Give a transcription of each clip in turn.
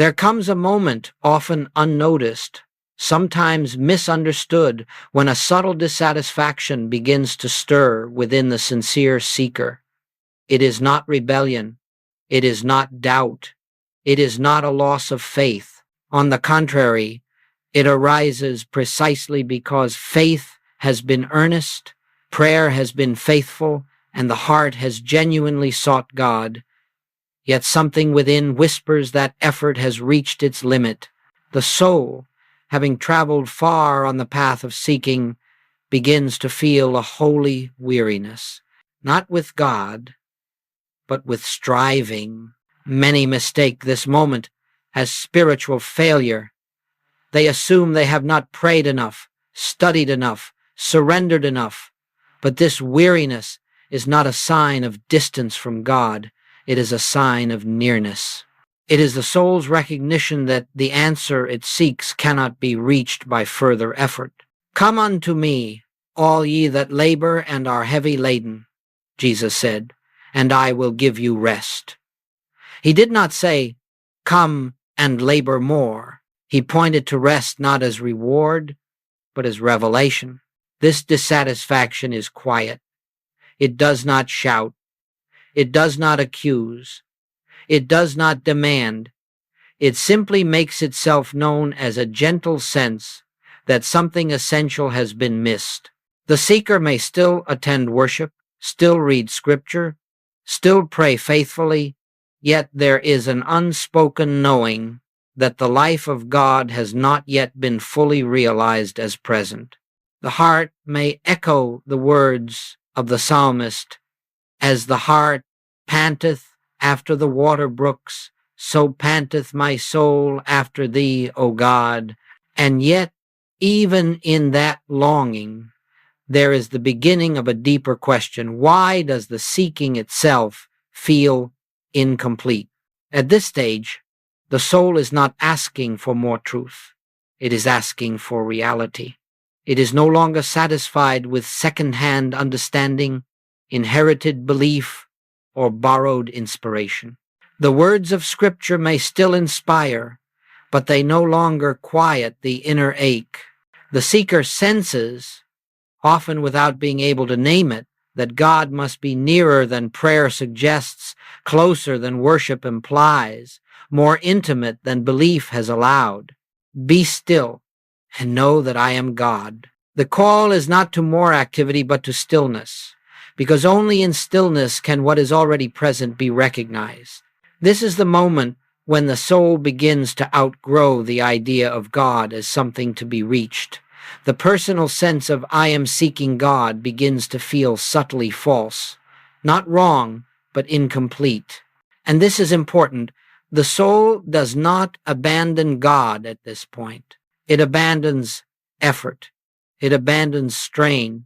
There comes a moment, often unnoticed, sometimes misunderstood, when a subtle dissatisfaction begins to stir within the sincere seeker. It is not rebellion. It is not doubt. It is not a loss of faith. On the contrary, it arises precisely because faith has been earnest, prayer has been faithful, and the heart has genuinely sought God. Yet something within whispers that effort has reached its limit. The soul, having traveled far on the path of seeking, begins to feel a holy weariness, not with God, but with striving. Many mistake this moment as spiritual failure. They assume they have not prayed enough, studied enough, surrendered enough. But this weariness is not a sign of distance from God. It is a sign of nearness. It is the soul's recognition that the answer it seeks cannot be reached by further effort. "Come unto me, all ye that labor and are heavy laden," Jesus said, "and I will give you rest." He did not say, "Come and labor more." He pointed to rest not as reward, but as revelation. This dissatisfaction is quiet. It does not shout. It does not accuse. It does not demand. It simply makes itself known as a gentle sense that something essential has been missed. The seeker may still attend worship, still read scripture, still pray faithfully, yet there is an unspoken knowing that the life of God has not yet been fully realized as present. The heart may echo the words of the psalmist, "As the hart panteth after the water brooks, so panteth my soul after thee, O God." And yet, even in that longing, there is the beginning of a deeper question. Why does the seeking itself feel incomplete? At this stage, the soul is not asking for more truth. It is asking for reality. It is no longer satisfied with second-hand understanding, inherited belief, or borrowed inspiration. The words of Scripture may still inspire, but they no longer quiet the inner ache. The seeker senses, often without being able to name it, that God must be nearer than prayer suggests, closer than worship implies, more intimate than belief has allowed. Be still and know that I am God. The call is not to more activity but to stillness, because only in stillness can what is already present be recognized. This is the moment when the soul begins to outgrow the idea of God as something to be reached. The personal sense of "I am seeking God" begins to feel subtly false, not wrong, but incomplete. And this is important. The soul does not abandon God at this point. It abandons effort. It abandons strain.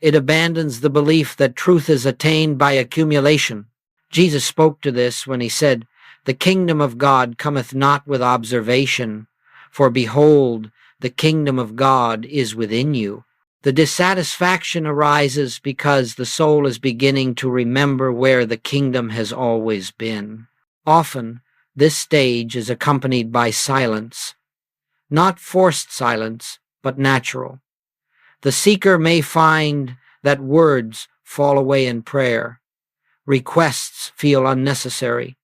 It abandons the belief that truth is attained by accumulation. Jesus spoke to this when he said, "The kingdom of God cometh not with observation, for behold, the kingdom of God is within you." The dissatisfaction arises because the soul is beginning to remember where the kingdom has always been. Often, this stage is accompanied by silence, not forced silence, but natural. The seeker may find that words fall away in prayer, requests feel unnecessary,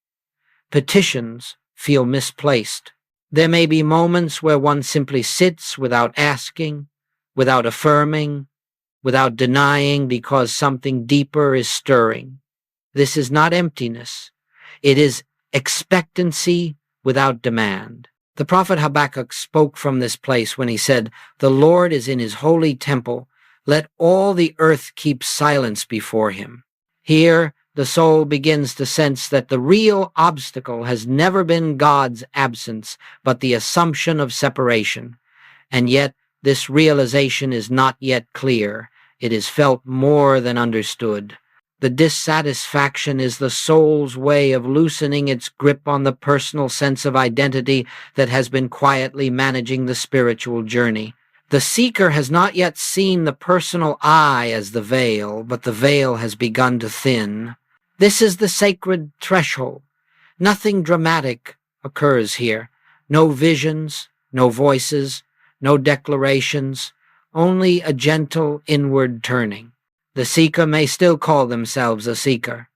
petitions feel misplaced. There may be moments where one simply sits without asking, without affirming, without denying, because something deeper is stirring. This is not emptiness. It is expectancy without demand. The prophet Habakkuk spoke from this place when he said, "The Lord is in his holy temple. Let all the earth keep silence before him." Here, the soul begins to sense that the real obstacle has never been God's absence, but the assumption of separation. And yet, this realization is not yet clear. It is felt more than understood. The dissatisfaction is the soul's way of loosening its grip on the personal sense of identity that has been quietly managing the spiritual journey. The seeker has not yet seen the personal I as the veil, but the veil has begun to thin. This is the sacred threshold. Nothing dramatic, occurs here. No visions, no voices, no declarations, only a gentle inward turning. The seeker may still call themselves a seeker,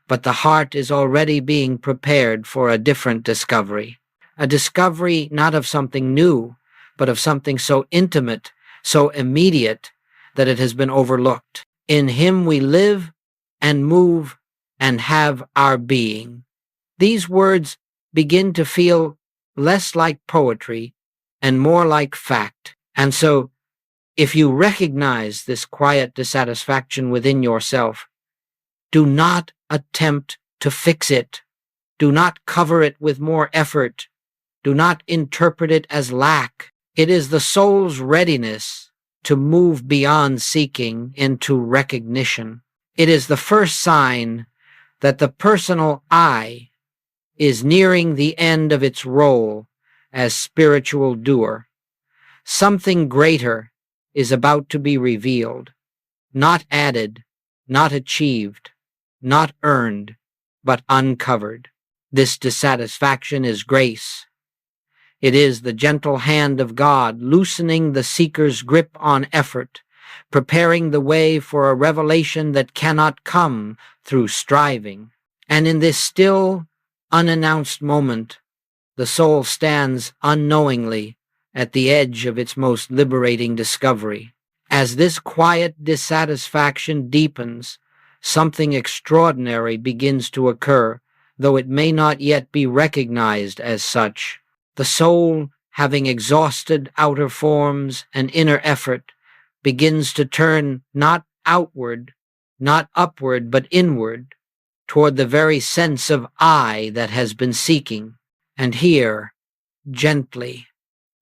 but the heart is already being prepared for a different discovery. A discovery not of something new, but of something so intimate, so immediate, that it has been overlooked. In him we live and move and have our being. These words begin to feel less like poetry and more like fact. And so, if you recognize this quiet dissatisfaction within yourself, do not attempt to fix it. Do not cover it with more effort. Do not interpret it as lack. It is the soul's readiness to move beyond seeking into recognition. It is the first sign that the personal I is nearing the end of its role as spiritual doer. Something greater is about to be revealed, not added, not achieved, not earned, but uncovered. This dissatisfaction is grace. It is the gentle hand of God loosening the seeker's grip on effort, preparing the way for a revelation that cannot come through striving. And in this still, unannounced moment, the soul stands unknowingly at the edge of its most liberating discovery. As this quiet dissatisfaction deepens, something extraordinary begins to occur, though it may not yet be recognized as such. The soul, having exhausted outer forms and inner effort, begins to turn not outward, not upward, but inward, toward the very sense of I that has been seeking. And here, gently,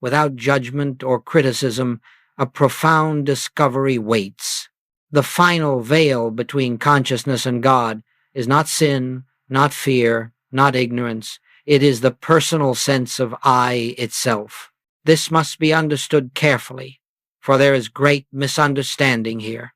without judgment or criticism, a profound discovery waits. The final veil between consciousness and God is not sin, not fear, not ignorance. It is the personal sense of I itself. This must be understood carefully, for there is great misunderstanding here.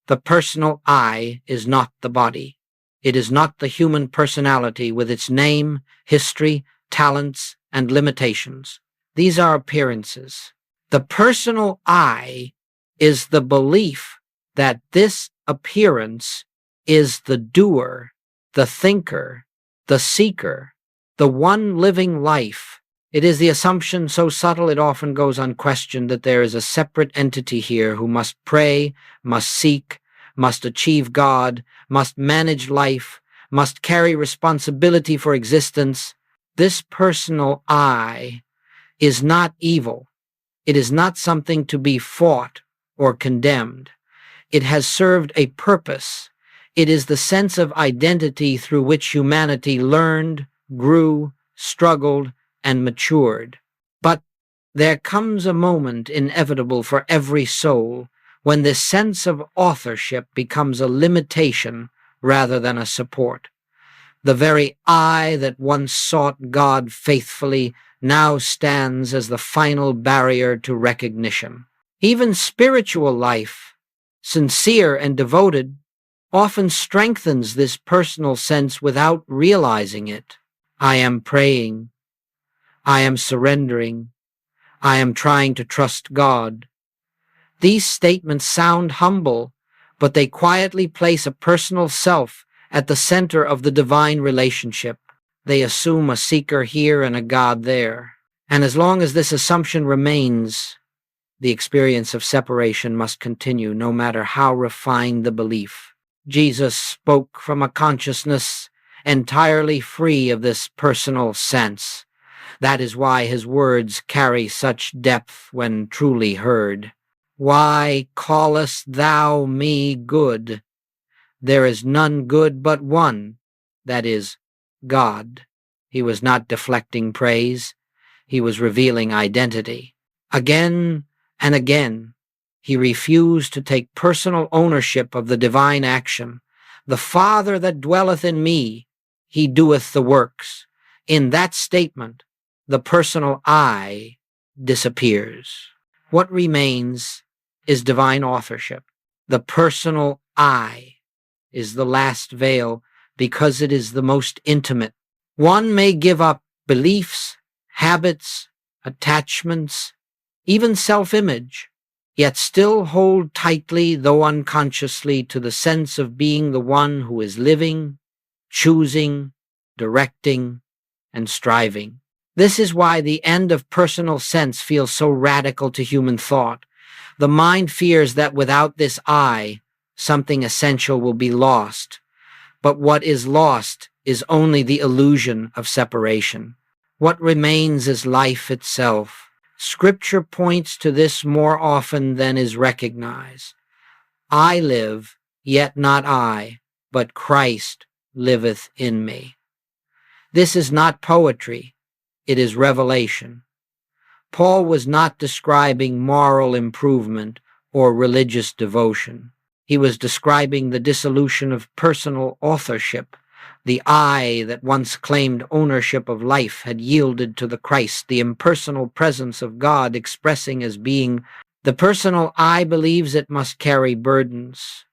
The personal I is not the body. It is not the human personality with its name, history, talents, and limitations. These are appearances. The personal I is the belief that this appearance is the doer, the thinker, the seeker, the one living life. It is the assumption so subtle it often goes unquestioned that there is a separate entity here who must pray, must seek, must achieve God, must manage life, must carry responsibility for existence. This personal I is not evil. It is not something to be fought or condemned. It has served a purpose. It is the sense of identity through which humanity learned, grew, struggled, and matured. But there comes a moment inevitable for every soul when this sense of authorship becomes a limitation rather than a support. The very I that once sought God faithfully now stands as the final barrier to recognition. Even spiritual life, sincere and devoted, often strengthens this personal sense without realizing it. I am praying. I am surrendering. I am trying to trust God. These statements sound humble, but they quietly place a personal self at the center of the divine relationship. They assume a seeker here and a God there. And as long as this assumption remains, the experience of separation must continue, no matter how refined the belief. Jesus spoke from a consciousness entirely free of this personal sense. That is why his words carry such depth when truly heard. Why callest thou me good? There is none good but one, that is, God. He was not deflecting praise. He was revealing identity. Again and again, he refused to take personal ownership of the divine action. The Father that dwelleth in me, he doeth the works. In that statement, the personal I disappears. What remains is divine authorship. The personal I is the last veil because it is the most intimate. One may give up beliefs, habits, attachments, even self-image, yet still hold tightly, though unconsciously, to the sense of being the one who is living, choosing, directing, and striving. This is why the end of personal sense feels so radical to human thought. The mind fears that without this I, something essential will be lost. But what is lost is only the illusion of separation. What remains is life itself. Scripture points to this more often than is recognized. I live, yet not I, but Christ liveth in me. This is not poetry, it is revelation. Paul was not describing moral improvement or religious devotion. He was describing the dissolution of personal authorship. The I that once claimed ownership of life had yielded to the Christ, the impersonal presence of God expressing as being. The personal I believes it must carry burdens.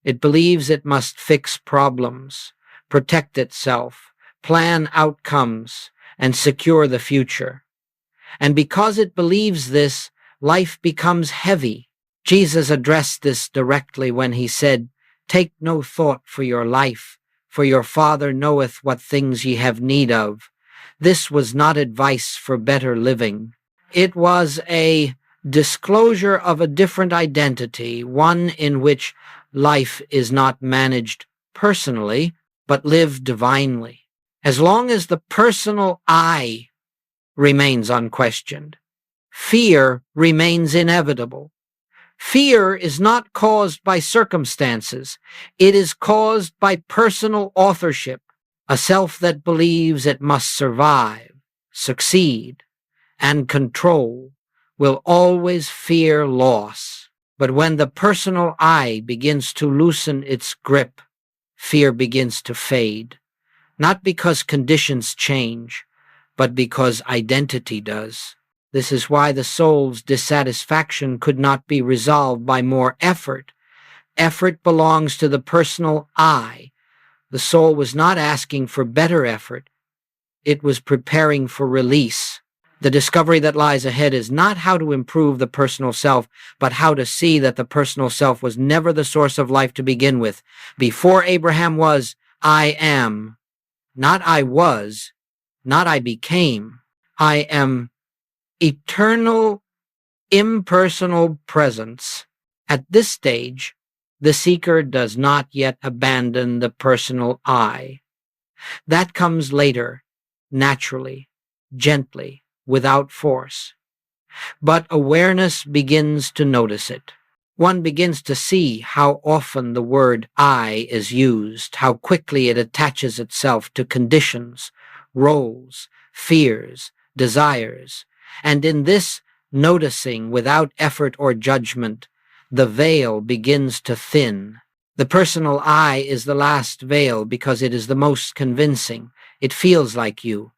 It believes it must fix problems, protect itself, plan outcomes, and secure the future. And because it believes this, life becomes heavy. Jesus addressed this directly when he said, "Take no thought for your life, for your Father knoweth what things ye have need of." This was not advice for better living. It was a disclosure of a different identity, one in which life is not managed personally, but lived divinely. As long as the personal I remains unquestioned, fear remains inevitable. Fear is not caused by circumstances. It is caused by personal authorship, a self that believes it must survive, succeed, and control will always fear loss. But when the personal I begins to loosen its grip, fear begins to fade, not because conditions change, but because identity does. This is why the soul's dissatisfaction could not be resolved by more effort. Effort belongs to the personal I. The soul was not asking for better effort. It was preparing for release. The discovery that lies ahead is not how to improve the personal self, but how to see that the personal self was never the source of life to begin with. Before Abraham was, I am. Not I was, not I became. I am eternal, impersonal presence. At this stage, the seeker does not yet abandon the personal I. That comes later, naturally, gently, without force. But awareness begins to notice it. One begins to see how often the word I is used, how quickly it attaches itself to conditions, roles, fears, desires. And in this noticing without effort or judgment, the veil begins to thin. The personal I is the last veil because it is the most convincing. It feels like you.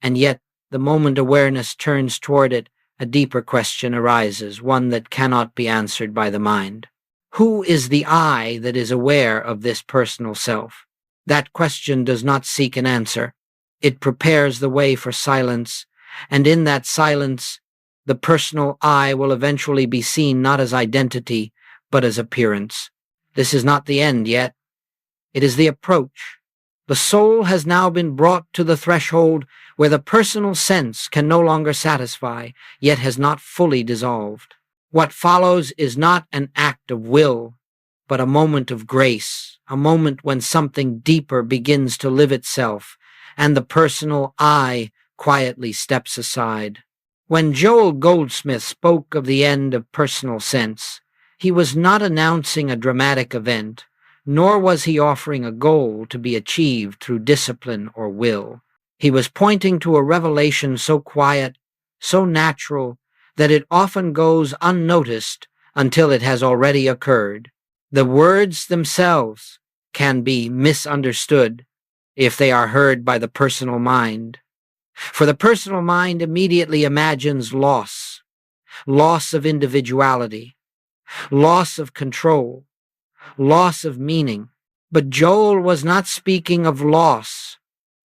And yet, the moment awareness turns toward it, a deeper question arises, one that cannot be answered by the mind. Who is the I that is aware of this personal self? That question does not seek an answer. It prepares the way for silence, and in that silence, the personal I will eventually be seen not as identity, but as appearance. This is not the end yet. It is the approach. The soul has now been brought to the threshold where the personal sense can no longer satisfy, yet has not fully dissolved. What follows is not an act of will, but a moment of grace, a moment when something deeper begins to live itself, and the personal I quietly steps aside. When Joel Goldsmith spoke of the end of personal sense, he was not announcing a dramatic event, nor was he offering a goal to be achieved through discipline or will. He was pointing to a revelation so quiet, so natural, that it often goes unnoticed until it has already occurred. The words themselves can be misunderstood if they are heard by the personal mind. For the personal mind immediately imagines loss of individuality, loss of control, loss of meaning. But Joel was not speaking of loss.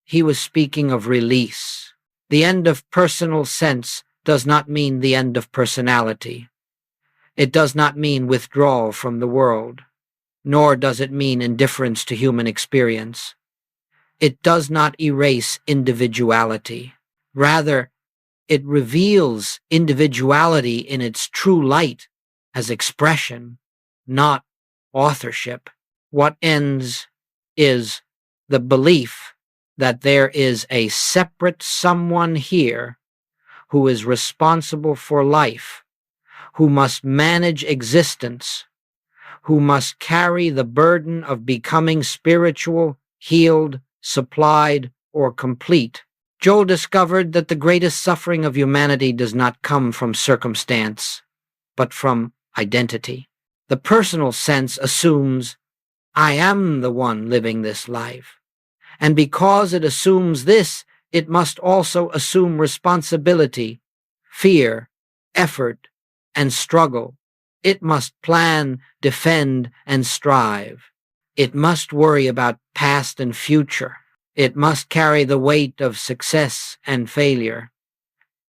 he was speaking of release. The end of personal sense does not mean the end of personality. It does not mean withdrawal from the world, nor does it mean indifference to human experience. It does not erase individuality. Rather, it reveals individuality in its true light as expression, not authorship. What ends is the belief that there is a separate someone here who is responsible for life, who must manage existence, who must carry the burden of becoming spiritual, healed, supplied, or complete. Joel discovered that the greatest suffering of humanity does not come from circumstance, but from identity. The personal sense assumes, I am the one living this life. And because it assumes this, it must also assume responsibility, fear, effort, and struggle. It must plan, defend, and strive. It must worry about past and future. It must carry the weight of success and failure.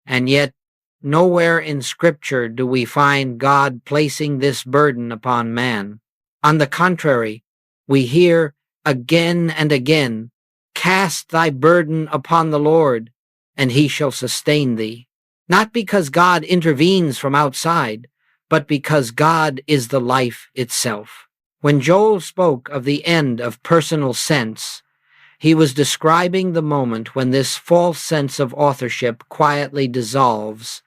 And yet, nowhere in Scripture do we find God placing this burden upon man. On the contrary, we hear again and again, cast thy burden upon the Lord, and he shall sustain thee. Not because God intervenes from outside, but because God is the life itself. When Joel spoke of the end of personal sense, he was describing the moment when this false sense of authorship quietly dissolves,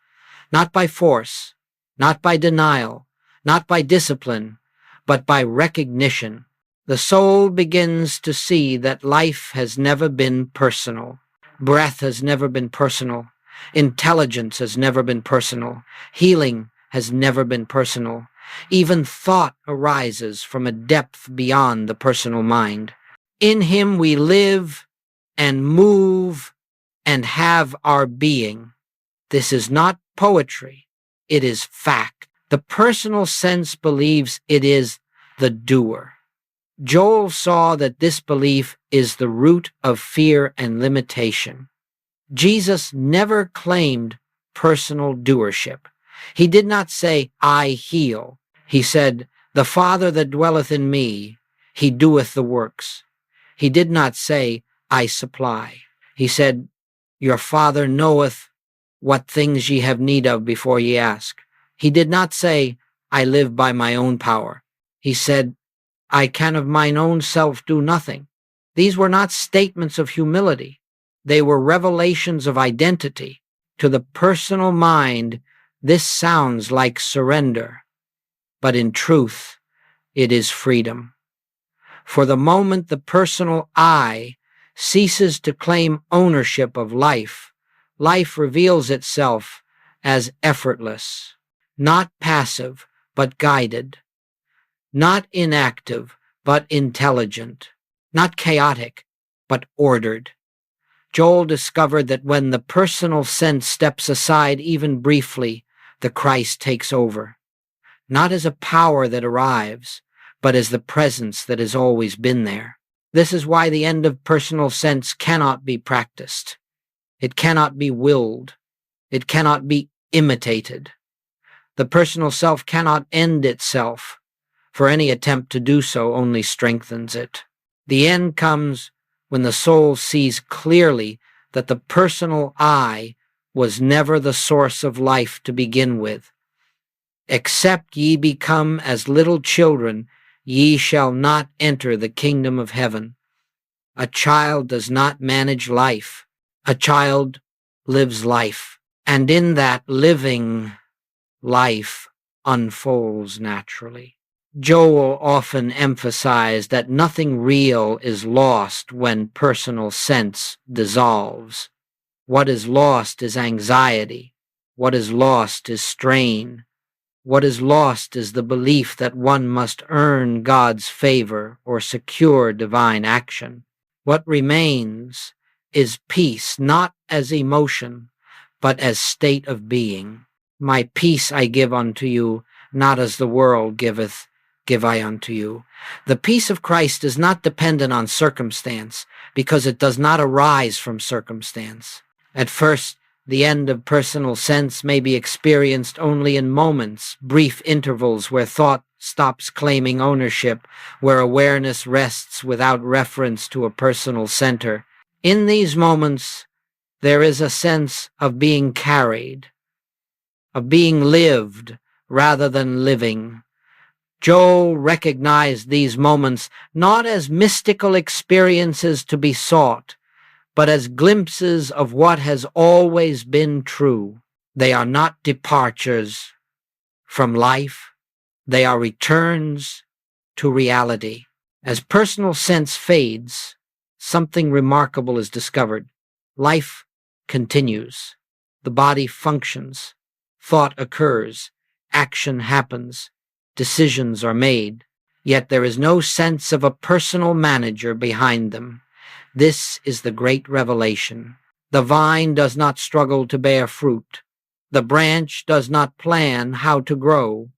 not by force, not by denial, not by discipline, but by recognition. The soul begins to see that life has never been personal. Breath has never been personal. Intelligence has never been personal. Healing has never been personal. Even thought arises from a depth beyond the personal mind. In him we live and move and have our being. This is not poetry. It is fact. The personal sense believes it is the doer. Joel saw that this belief is the root of fear and limitation. Jesus never claimed personal doership. He did not say, I heal. He said, the Father that dwelleth in me, he doeth the works. He did not say, I supply. He said, your Father knoweth what things ye have need of before ye ask. He did not say, I live by my own power. He said, I can of mine own self do nothing. These were not statements of humility. They were revelations of identity. To the personal mind, this sounds like surrender, but in truth, it is freedom. For the moment the personal I ceases to claim ownership of life, life reveals itself as effortless, not passive, but guided, not inactive, but intelligent, not chaotic, but ordered. Joel discovered that when the personal sense steps aside even briefly, the Christ takes over, not as a power that arrives, but as the presence that has always been there. This is why the end of personal sense cannot be practiced. It cannot be willed. It cannot be imitated. The personal self cannot end itself, for any attempt to do so only strengthens it. The end comes when the soul sees clearly that the personal I was never the source of life to begin with. Except ye become as little children, ye shall not enter the kingdom of heaven. A child does not manage life. A child lives life, and in that living, life unfolds naturally. Joel often emphasized that nothing real is lost when personal sense dissolves. What is lost is anxiety. What is lost is strain. What is lost is the belief that one must earn God's favor or secure divine action. What remains is peace, not as emotion, but as state of being. My peace I give unto you, not as the world giveth. give I unto you. The peace of Christ is not dependent on circumstance, because it does not arise from circumstance. At first, the end of personal sense may be experienced only in moments, brief intervals where thought stops claiming ownership, where awareness rests without reference to a personal center. In these moments, there is a sense of being carried, of being lived rather than living. Joel recognized these moments not as mystical experiences to be sought, but as glimpses of what has always been true. They are not departures from life, they are returns to reality. As personal sense fades, something remarkable is discovered. Life continues. The body functions. Thought occurs. Action happens. Decisions are made. Yet there is no sense of a personal manager behind them. This is the great revelation. The vine does not struggle to bear fruit. The branch does not plan how to grow.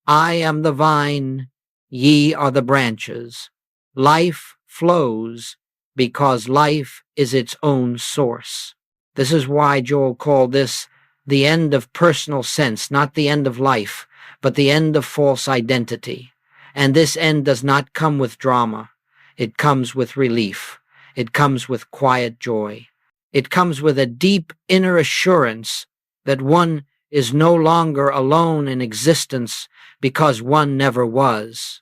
I am the vine, ye are the branches. Life flows because life is its own source. This is why Joel called this the end of personal sense, not the end of life, but the end of false identity. And this end does not come with drama. It comes with relief. It comes with quiet joy. It comes with a deep inner assurance that one is no longer alone in existence because one never was.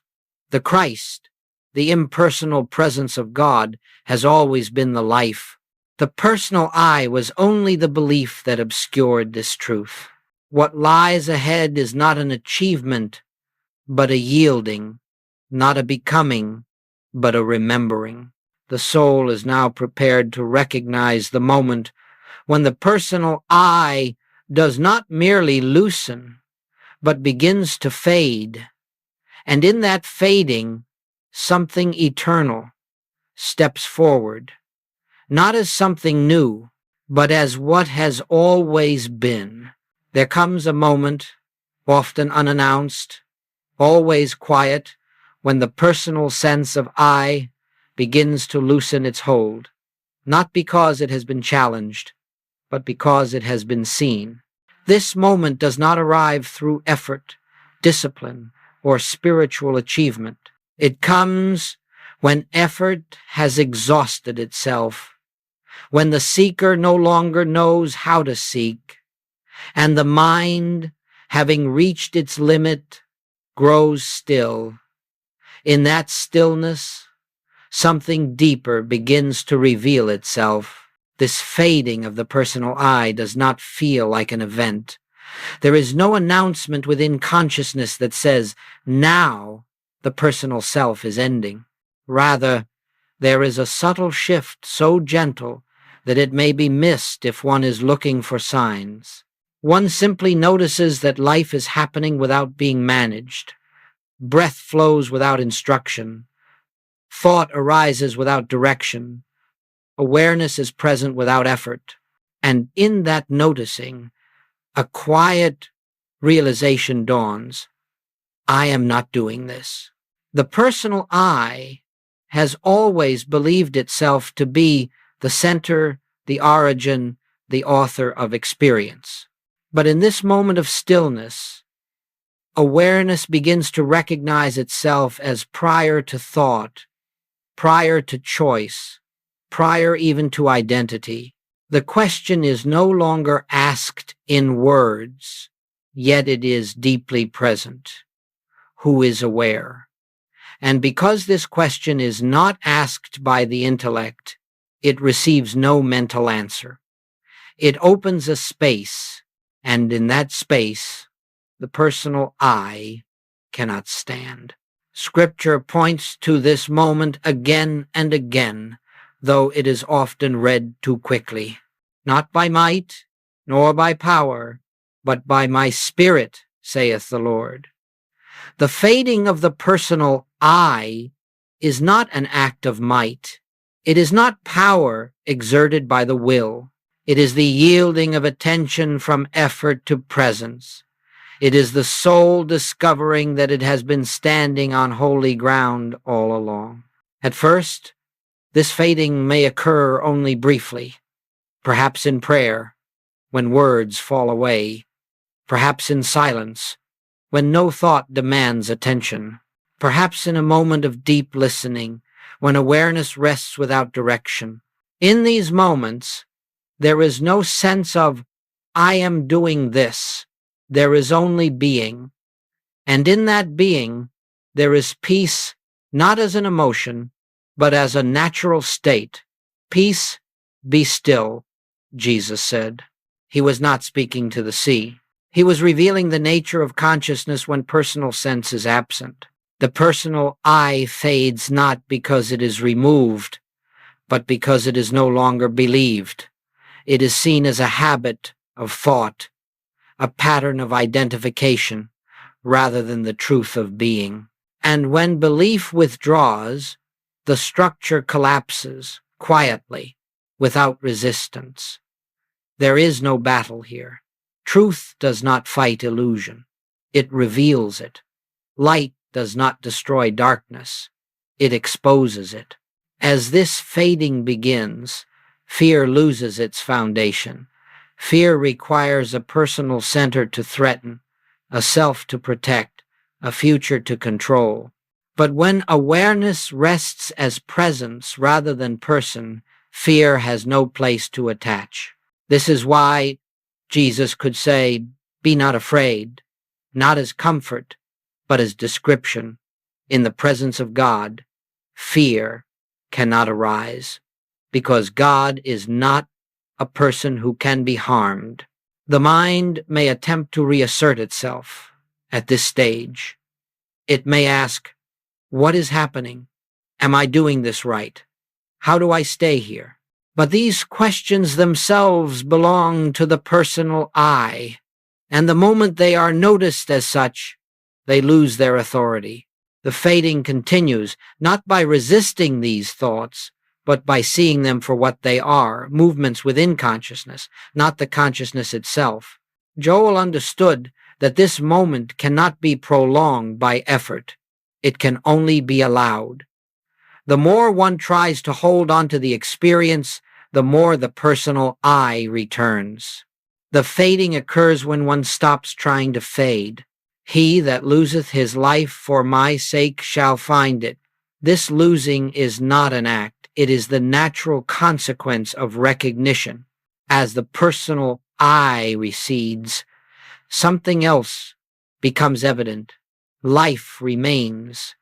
The Christ, the impersonal presence of God, has always been the life. The personal I was only the belief that obscured this truth. What lies ahead is not an achievement, but a yielding, not a becoming, but a remembering. The soul is now prepared to recognize the moment when the personal I does not merely loosen, but begins to fade. And in that fading, something eternal steps forward, not as something new, but as what has always been. There comes a moment, often unannounced, always quiet, when the personal sense of I begins to loosen its hold, not because it has been challenged, but because it has been seen. This moment does not arrive through effort, discipline, or spiritual achievement. It comes when effort has exhausted itself, when the seeker no longer knows how to seek, and the mind, having reached its limit, grows still. In that stillness, something deeper begins to reveal itself. This fading of the personal I does not feel like an event. There is no announcement within consciousness that says, now the personal self is ending. Rather, there is a subtle shift so gentle that it may be missed if one is looking for signs. One simply notices that life is happening without being managed. Breath flows without instruction. Thought arises without direction. Awareness is present without effort. And in that noticing, a quiet realization dawns. I am not doing this. The personal I has always believed itself to be the center, the origin, the author of experience. But in this moment of stillness, awareness begins to recognize itself as prior to thought, prior to choice, prior even to identity. The question is no longer asked in words, yet it is deeply present. Who is aware? And because this question is not asked by the intellect, it receives no mental answer. It opens a space, and in that space, the personal I cannot stand. Scripture points to this moment again and again, though it is often read too quickly. Not by might, nor by power, but by my Spirit, saith the Lord. The fading of the personal I is not an act of might. It is not power exerted by the will. It is the yielding of attention from effort to presence. It is the soul discovering that it has been standing on holy ground all along. At first, this fading may occur only briefly, perhaps in prayer, when words fall away, perhaps in silence, when no thought demands attention, perhaps in a moment of deep listening, when awareness rests without direction. In these moments, there is no sense of, I am doing this. There is only being. And in that being, there is peace, not as an emotion, but as a natural state. Peace, be still, Jesus said. He was not speaking to the sea. He was revealing the nature of consciousness when personal sense is absent. The personal I fades not because it is removed, but because it is no longer believed. It is seen as a habit of thought, a pattern of identification, rather than the truth of being. And when belief withdraws, the structure collapses quietly, without resistance. There is no battle here. Truth does not fight illusion. It reveals it. Light does not destroy darkness. It exposes it. As this fading begins, fear loses its foundation. Fear requires a personal center to threaten, a self to protect, a future to control. But when awareness rests as presence rather than person, fear has no place to attach. This is why Jesus could say, "Be not afraid," not as comfort, but as description. In the presence of God, fear cannot arise, because God is not a person who can be harmed. The mind may attempt to reassert itself at this stage. It may ask, what is happening? Am I doing this right? How do I stay here? But these questions themselves belong to the personal I, and the moment they are noticed as such, they lose their authority. The fading continues, not by resisting these thoughts, but by seeing them for what they are, movements within consciousness, not the consciousness itself. Joel understood that this moment cannot be prolonged by effort. It can only be allowed. The more one tries to hold on to the experience, the more the personal I returns. The fading occurs when one stops trying to fade. He that loseth his life for my sake shall find it. This losing is not an act. It is the natural consequence of recognition. As the personal I recedes, something else becomes evident. Life remains.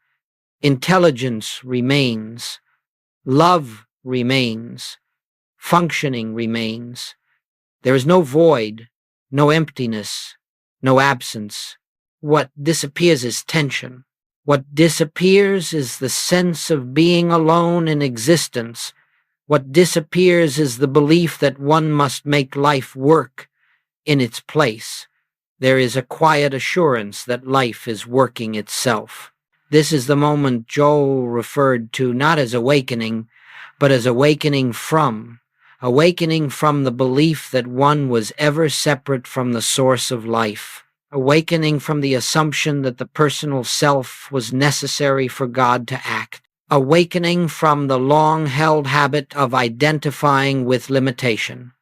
Intelligence remains. Love remains. Functioning remains. There is no void, no emptiness, no absence. What disappears is tension. What disappears is the sense of being alone in existence. What disappears is the belief that one must make life work in its place. There is a quiet assurance that life is working itself. This is the moment Joel referred to not as awakening, but as awakening from the belief that one was ever separate from the source of life. Awakening from the assumption that the personal self was necessary for God to act. Awakening from the long-held habit of identifying with limitation.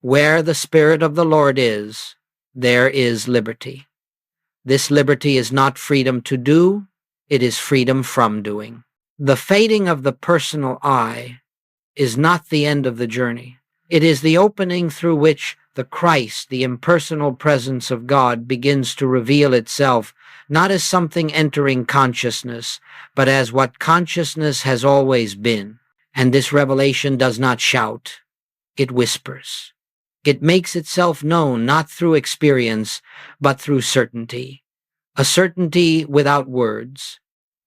Where the Spirit of the Lord is, there is liberty. This liberty is not freedom to do, it is freedom from doing. The fading of the personal I is not the end of the journey. It is the opening through which the Christ, the impersonal presence of God, begins to reveal itself, not as something entering consciousness, but as what consciousness has always been. And this revelation does not shout, it whispers. It makes itself known not through experience, but through certainty. A certainty without words,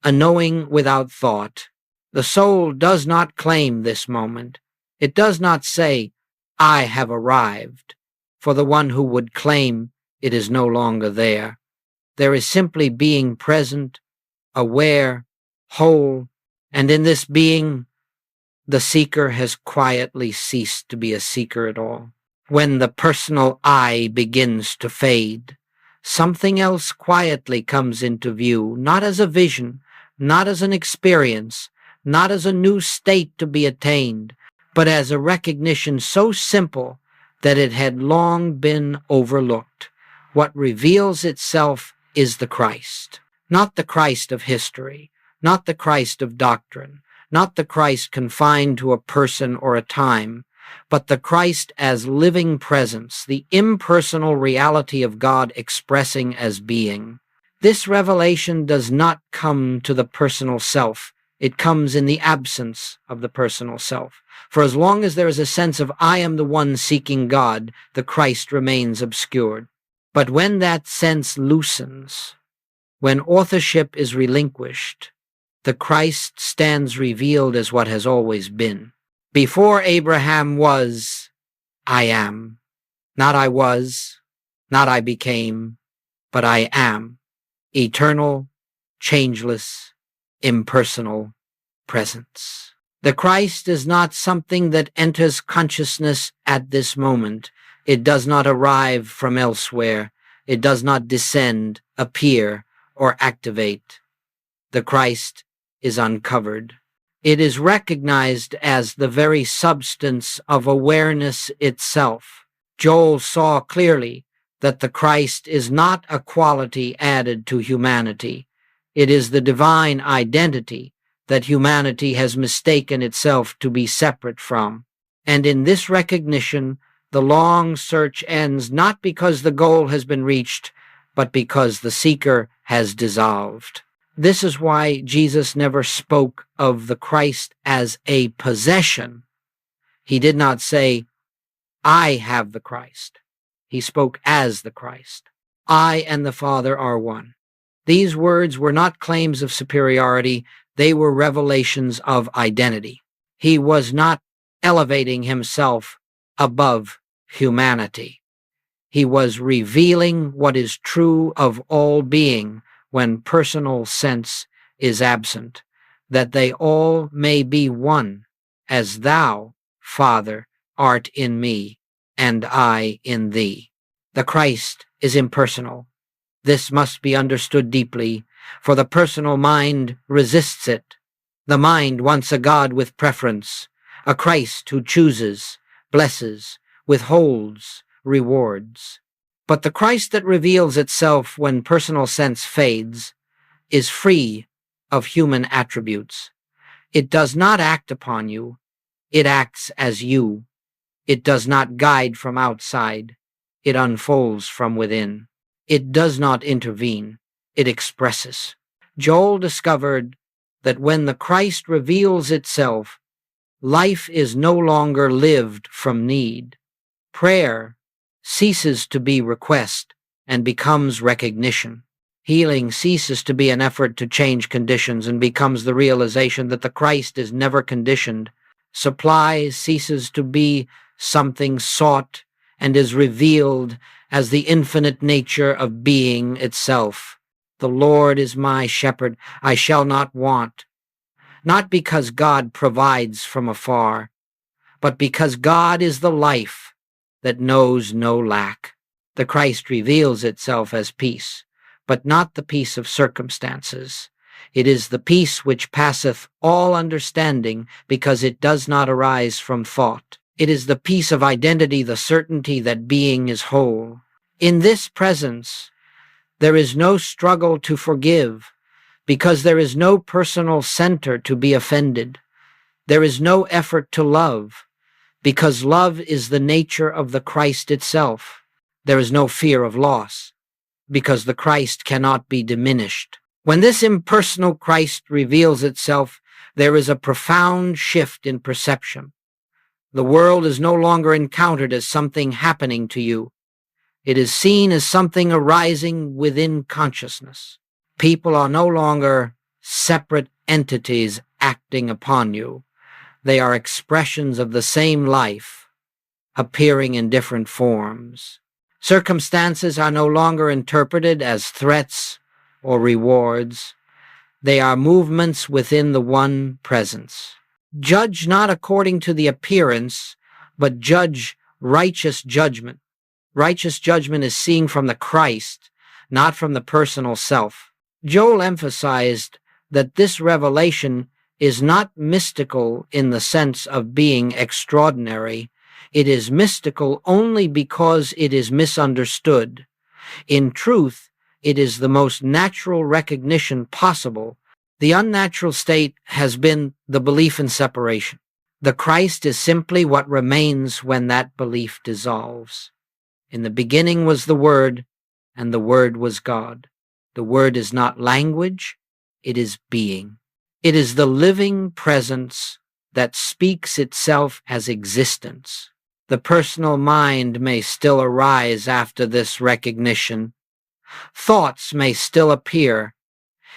a knowing without thought. The soul does not claim this moment. It does not say, I have arrived. For the one who would claim it is no longer there. There is simply being present, aware, whole, and in this being, the seeker has quietly ceased to be a seeker at all. When the personal I begins to fade, something else quietly comes into view, not as a vision, not as an experience, not as a new state to be attained, but as a recognition so simple that it had long been overlooked. What reveals itself is the Christ, not the Christ of history, not the Christ of doctrine, not the Christ confined to a person or a time, but the Christ as living presence, the impersonal reality of God expressing as being. This revelation does not come to the personal self. It comes in the absence of the personal self. For as long as there is a sense of I am the one seeking God, the Christ remains obscured. But when that sense loosens, when authorship is relinquished, the Christ stands revealed as what has always been. Before Abraham was, I am. Not I was, not I became, but I am. Eternal, changeless, impersonal presence. The Christ is not something that enters consciousness at this moment. It does not arrive from elsewhere. It does not descend, appear, or activate. The Christ is uncovered. It is recognized as the very substance of awareness itself. Joel saw clearly that the Christ is not a quality added to humanity. It is the divine identity that humanity has mistaken itself to be separate from. And in this recognition, the long search ends not because the goal has been reached, but because the seeker has dissolved. This is why Jesus never spoke of the Christ as a possession. He did not say, I have the Christ. He spoke as the Christ. I and the Father are one. These words were not claims of superiority. They were revelations of identity. He was not elevating himself above humanity. He was revealing what is true of all being when personal sense is absent, that they all may be one, as thou, Father, art in me, and I in thee. The Christ is impersonal. This must be understood deeply, for the personal mind resists it. The mind wants a God with preference, a Christ who chooses, blesses, withholds, rewards. But the Christ that reveals itself when personal sense fades is free of human attributes. It does not act upon you. It acts as you. It does not guide from outside. It unfolds from within. It does not intervene. It expresses. Joel discovered that when the Christ reveals itself, life is no longer lived from need. Prayer ceases to be request and becomes recognition. Healing ceases to be an effort to change conditions and becomes the realization that the Christ is never conditioned. Supply ceases to be something sought and is revealed as the infinite nature of being itself. The Lord is my shepherd, I shall not want. Not because God provides from afar, but because God is the life that knows no lack. The Christ reveals itself as peace, but not the peace of circumstances. It is the peace which passeth all understanding, because it does not arise from thought. It is the peace of identity, the certainty that being is whole. In this presence, there is no struggle to forgive, because there is no personal center to be offended. There is no effort to love, because love is the nature of the Christ itself. There is no fear of loss, because the Christ cannot be diminished. When this impersonal Christ reveals itself, there is a profound shift in perception. The world is no longer encountered as something happening to you. It is seen as something arising within consciousness. People are no longer separate entities acting upon you. They are expressions of the same life, appearing in different forms. Circumstances are no longer interpreted as threats or rewards. They are movements within the one presence. Judge not according to the appearance, but judge righteous judgment. Righteous judgment is seen from the Christ, not from the personal self. Joel emphasized that this revelation is not mystical in the sense of being extraordinary. It is mystical only because it is misunderstood. In truth, it is the most natural recognition possible. The unnatural state has been the belief in separation. The Christ is simply what remains when that belief dissolves. In the beginning was the Word, and the Word was God. The Word is not language, it is being. It is the living presence that speaks itself as existence. The personal mind may still arise after this recognition. Thoughts may still appear.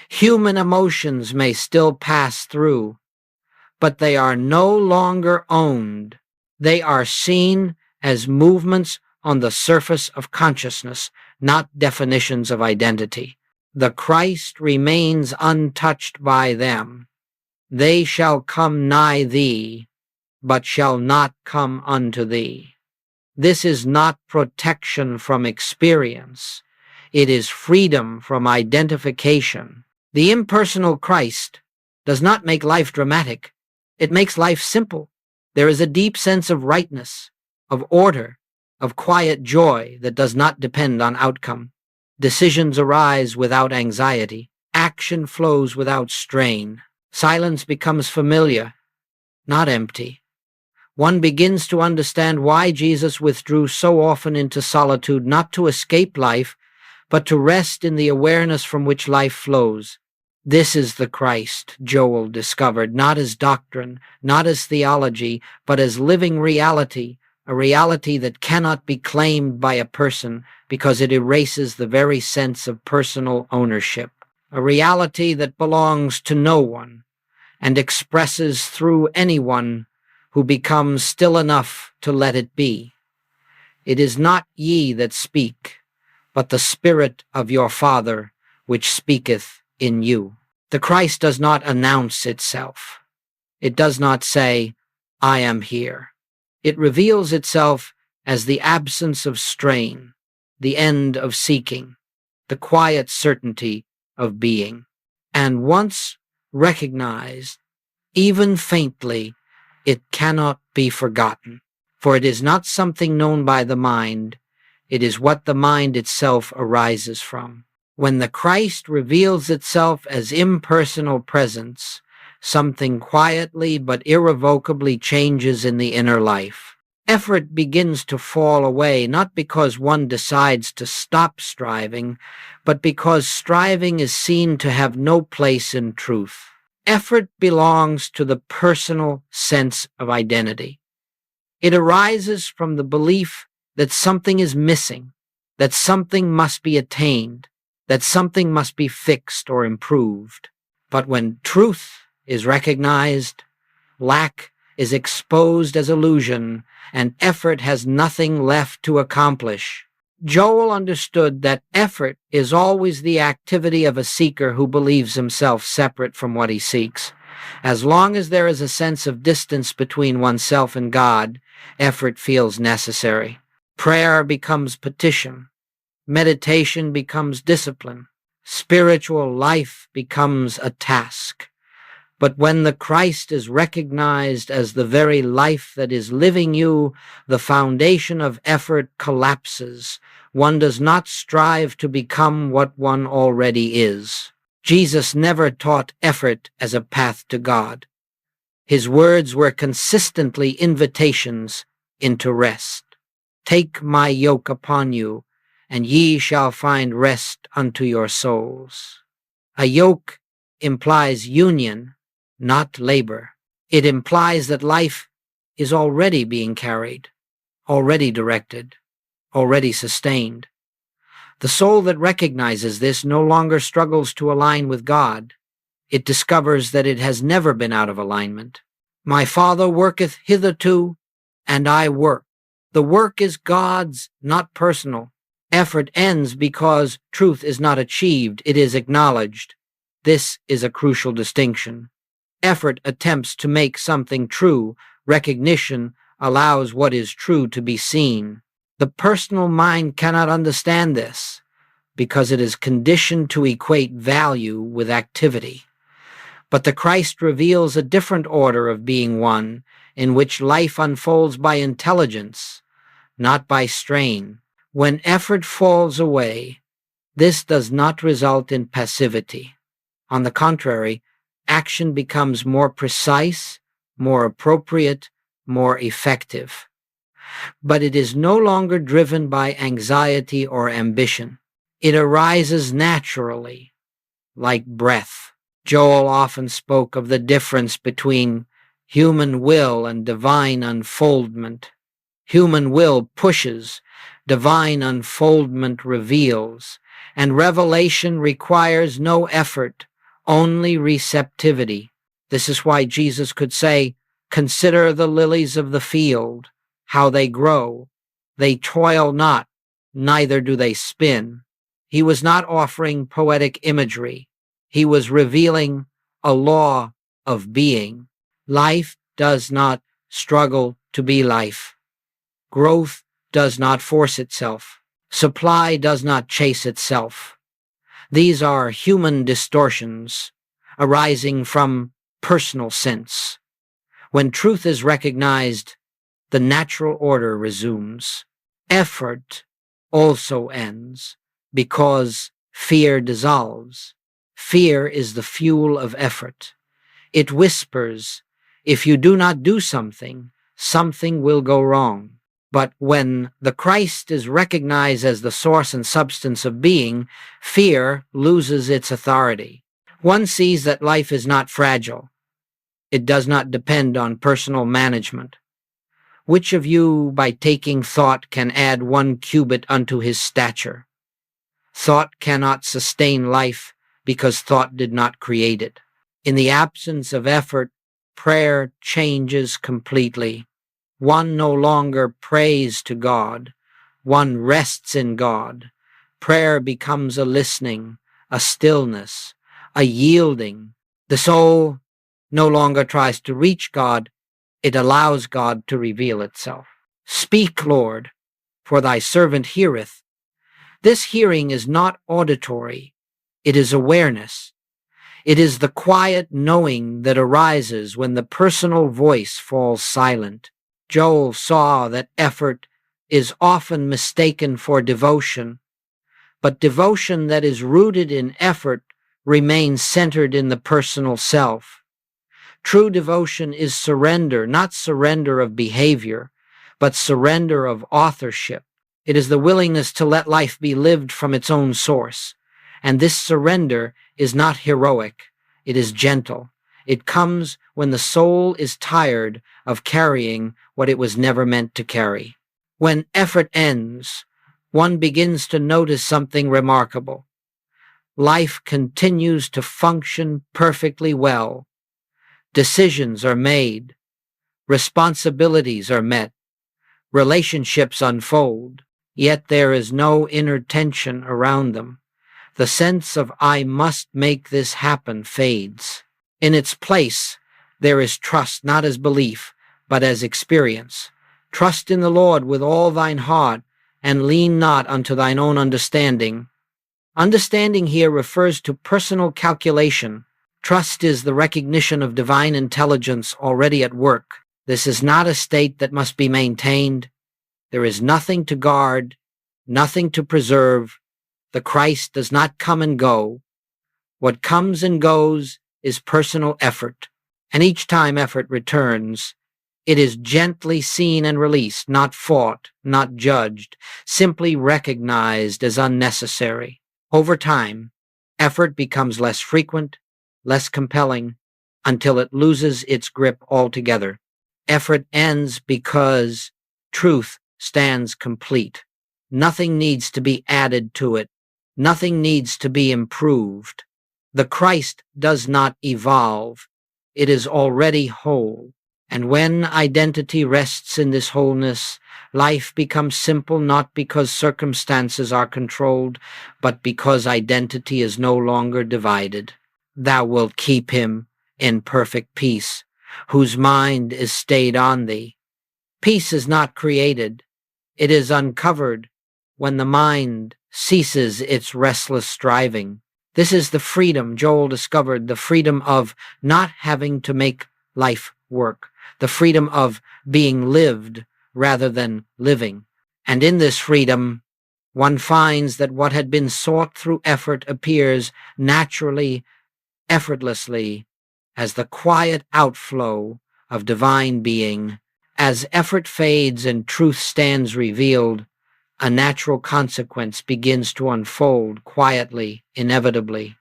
Human emotions may still pass through. But they are no longer owned. They are seen as movements on the surface of consciousness, not definitions of identity. The Christ remains untouched by them. They shall come nigh thee, but shall not come unto thee. This is not protection from experience. It is freedom from identification. The impersonal Christ does not make life dramatic. It makes life simple. There is a deep sense of rightness, of order, of quiet joy that does not depend on outcome. Decisions arise without anxiety. Action flows without strain. Silence becomes familiar, not empty. One begins to understand why Jesus withdrew so often into solitude, not to escape life, but to rest in the awareness from which life flows. This is the Christ, Joel discovered, not as doctrine, not as theology, but as living reality, a reality that cannot be claimed by a person because it erases the very sense of personal ownership, a reality that belongs to no one and expresses through anyone who becomes still enough to let it be. It is not ye that speak, but the Spirit of your Father which speaketh in you. The Christ does not announce itself. It does not say, I am here. It reveals itself as the absence of strain, the end of seeking, the quiet certainty of being. And once recognized, even faintly, it cannot be forgotten. For it is not something known by the mind, it is what the mind itself arises from. When the Christ reveals itself as impersonal presence, something quietly but irrevocably changes in the inner life. Effort begins to fall away, not because one decides to stop striving, but because striving is seen to have no place in truth. Effort belongs to the personal sense of identity. It arises from the belief that something is missing, that something must be attained, that something must be fixed or improved. But when truth is recognized, lack is exposed as illusion, and effort has nothing left to accomplish. Joel understood that effort is always the activity of a seeker who believes himself separate from what he seeks. As long as there is a sense of distance between oneself and God, effort feels necessary. Prayer becomes petition. Meditation becomes discipline. Spiritual life becomes a task. But when the Christ is recognized as the very life that is living you, the foundation of effort collapses. One does not strive to become what one already is. Jesus never taught effort as a path to God. His words were consistently invitations into rest. Take my yoke upon you, and ye shall find rest unto your souls. A yoke implies union, not labor. It implies that life is already being carried, already directed, already sustained. The soul that recognizes this no longer struggles to align with God. It discovers that it has never been out of alignment. My Father worketh hitherto, and I work. The work is God's, not personal. Effort ends because truth is not achieved, it is acknowledged. This is a crucial distinction. Effort attempts to make something true. Recognition allows what is true to be seen. The personal mind cannot understand this. because it is conditioned to equate value with activity. But the Christ reveals a different order of being one, in which life unfolds by intelligence, not by strain. When effort falls away, this does not result in passivity. On the contrary, action becomes more precise, more appropriate, more effective. But it is no longer driven by anxiety or ambition. It arises naturally, like breath. Joel often spoke of the difference between human will and divine unfoldment. Human will pushes, divine unfoldment reveals, and revelation requires no effort, only receptivity. This is why Jesus could say, "Consider the lilies of the field, how they grow. They toil not, neither do they spin." He was not offering poetic imagery. He was revealing a law of being. Life does not struggle to be life. Growth does not force itself. Supply does not chase itself. These are human distortions arising from personal sense. When truth is recognized, the natural order resumes. Effort also ends because fear dissolves. Fear is the fuel of effort. It whispers, if you do not do something, something will go wrong. But when the Christ is recognized as the source and substance of being, fear loses its authority. One sees that life is not fragile. It does not depend on personal management. Which of you, by taking thought, can add 1 cubit unto his stature? Thought cannot sustain life because thought did not create it. In the absence of effort, prayer changes completely. One no longer prays to God. One rests in God. Prayer becomes a listening, a stillness, a yielding. The soul no longer tries to reach God. It allows God to reveal itself. Speak, Lord, for thy servant heareth. This hearing is not auditory. It is awareness. It is the quiet knowing that arises when the personal voice falls silent. Joel saw that effort is often mistaken for devotion, but devotion that is rooted in effort remains centered in the personal self. True devotion is surrender, not surrender of behavior, but surrender of authorship. It is the willingness to let life be lived from its own source. And this surrender is not heroic. It is gentle. It comes when the soul is tired of carrying what it was never meant to carry. When effort ends, one begins to notice something remarkable. Life continues to function perfectly well. Decisions are made. Responsibilities are met. Relationships unfold. Yet there is no inner tension around them. The sense of I must make this happen fades. In its place, there is trust, not as belief, but as experience. Trust in the Lord with all thine heart, and lean not unto thine own understanding. Understanding here refers to personal calculation. Trust is the recognition of divine intelligence already at work. This is not a state that must be maintained. There is nothing to guard, nothing to preserve. The Christ does not come and go. What comes and goes is personal effort, and each time effort returns, it is gently seen and released, not fought, not judged, simply recognized as unnecessary. Over time, effort becomes less frequent, less compelling, until it loses its grip altogether. Effort ends because truth stands complete. Nothing needs to be added to it. Nothing needs to be improved. The Christ does not evolve. It is already whole. And when identity rests in this wholeness, life becomes simple not because circumstances are controlled, but because identity is no longer divided. Thou wilt keep him in perfect peace, whose mind is stayed on thee. Peace is not created. It is uncovered when the mind ceases its restless striving. This is the freedom Joel discovered, the freedom of not having to make life work, the freedom of being lived rather than living. And in this freedom, one finds that what had been sought through effort appears naturally, effortlessly, as the quiet outflow of divine being. As effort fades and truth stands revealed, a natural consequence begins to unfold quietly, inevitably.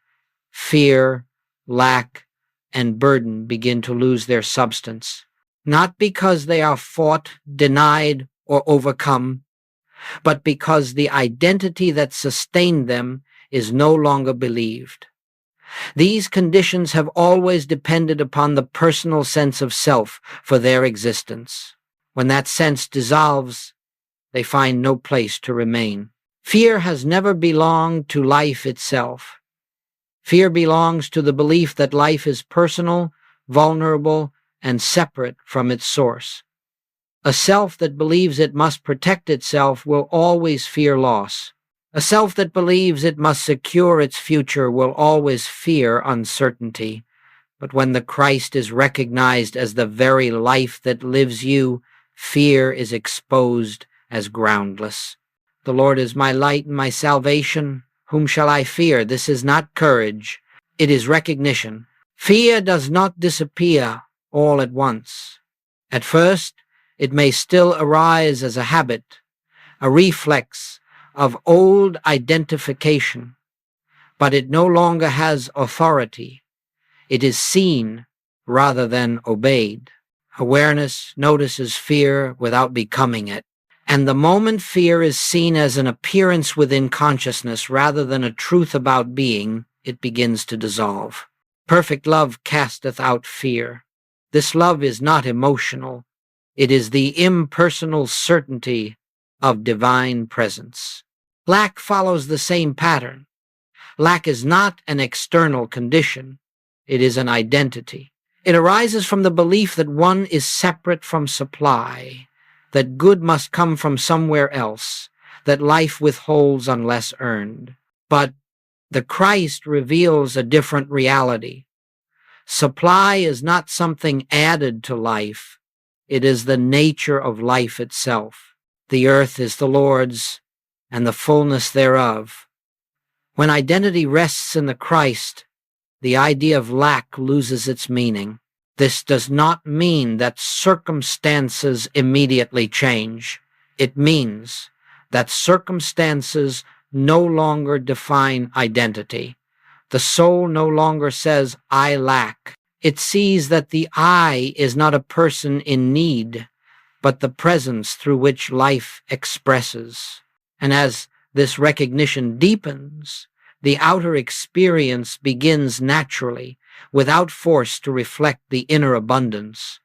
Fear, lack, and burden begin to lose their substance, not because they are fought, denied, or overcome, but because the identity that sustained them is no longer believed. These conditions have always depended upon the personal sense of self for their existence. When that sense dissolves, they find no place to remain. Fear has never belonged to life itself. Fear belongs to the belief that life is personal, vulnerable, and separate from its source. A self that believes it must protect itself will always fear loss. A self that believes it must secure its future will always fear uncertainty. But when the Christ is recognized as the very life that lives you, fear is exposed as groundless. The Lord is my light and my salvation. Whom shall I fear? This is not courage. It is recognition. Fear does not disappear all at once. At first, it may still arise as a habit, a reflex of old identification, but it no longer has authority. It is seen rather than obeyed. Awareness notices fear without becoming it. And the moment fear is seen as an appearance within consciousness rather than a truth about being, it begins to dissolve. Perfect love casteth out fear. This love is not emotional. It is the impersonal certainty of divine presence. Lack follows the same pattern. Lack is not an external condition. It is an identity. It arises from the belief that one is separate from supply, that good must come from somewhere else, that life withholds unless earned. But the Christ reveals a different reality. Supply is not something added to life. It is the nature of life itself. The earth is the Lord's, and the fullness thereof. When identity rests in the Christ, the idea of lack loses its meaning. This does not mean that circumstances immediately change. It means that circumstances no longer define identity. The soul no longer says, I lack. It sees that the I is not a person in need, but the presence through which life expresses. And as this recognition deepens, the outer experience begins naturally, without force to reflect the inner abundance.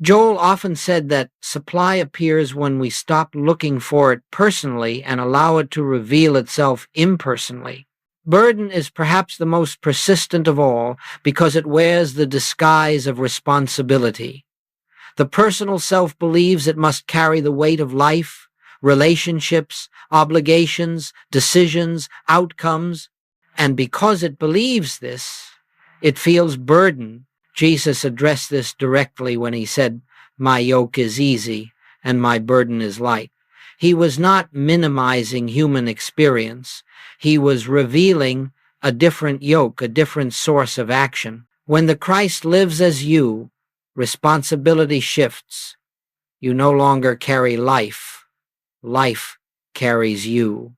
Joel often said that supply appears when we stop looking for it personally and allow it to reveal itself impersonally. Burden is perhaps the most persistent of all because it wears the disguise of responsibility. The personal self believes it must carry the weight of life, relationships, obligations, decisions, outcomes, and because it believes this, it feels burden. Jesus addressed this directly when he said, my yoke is easy and my burden is light. He was not minimizing human experience. He was revealing a different yoke, a different source of action. When the Christ lives as you, responsibility shifts. You no longer carry life. Life carries you.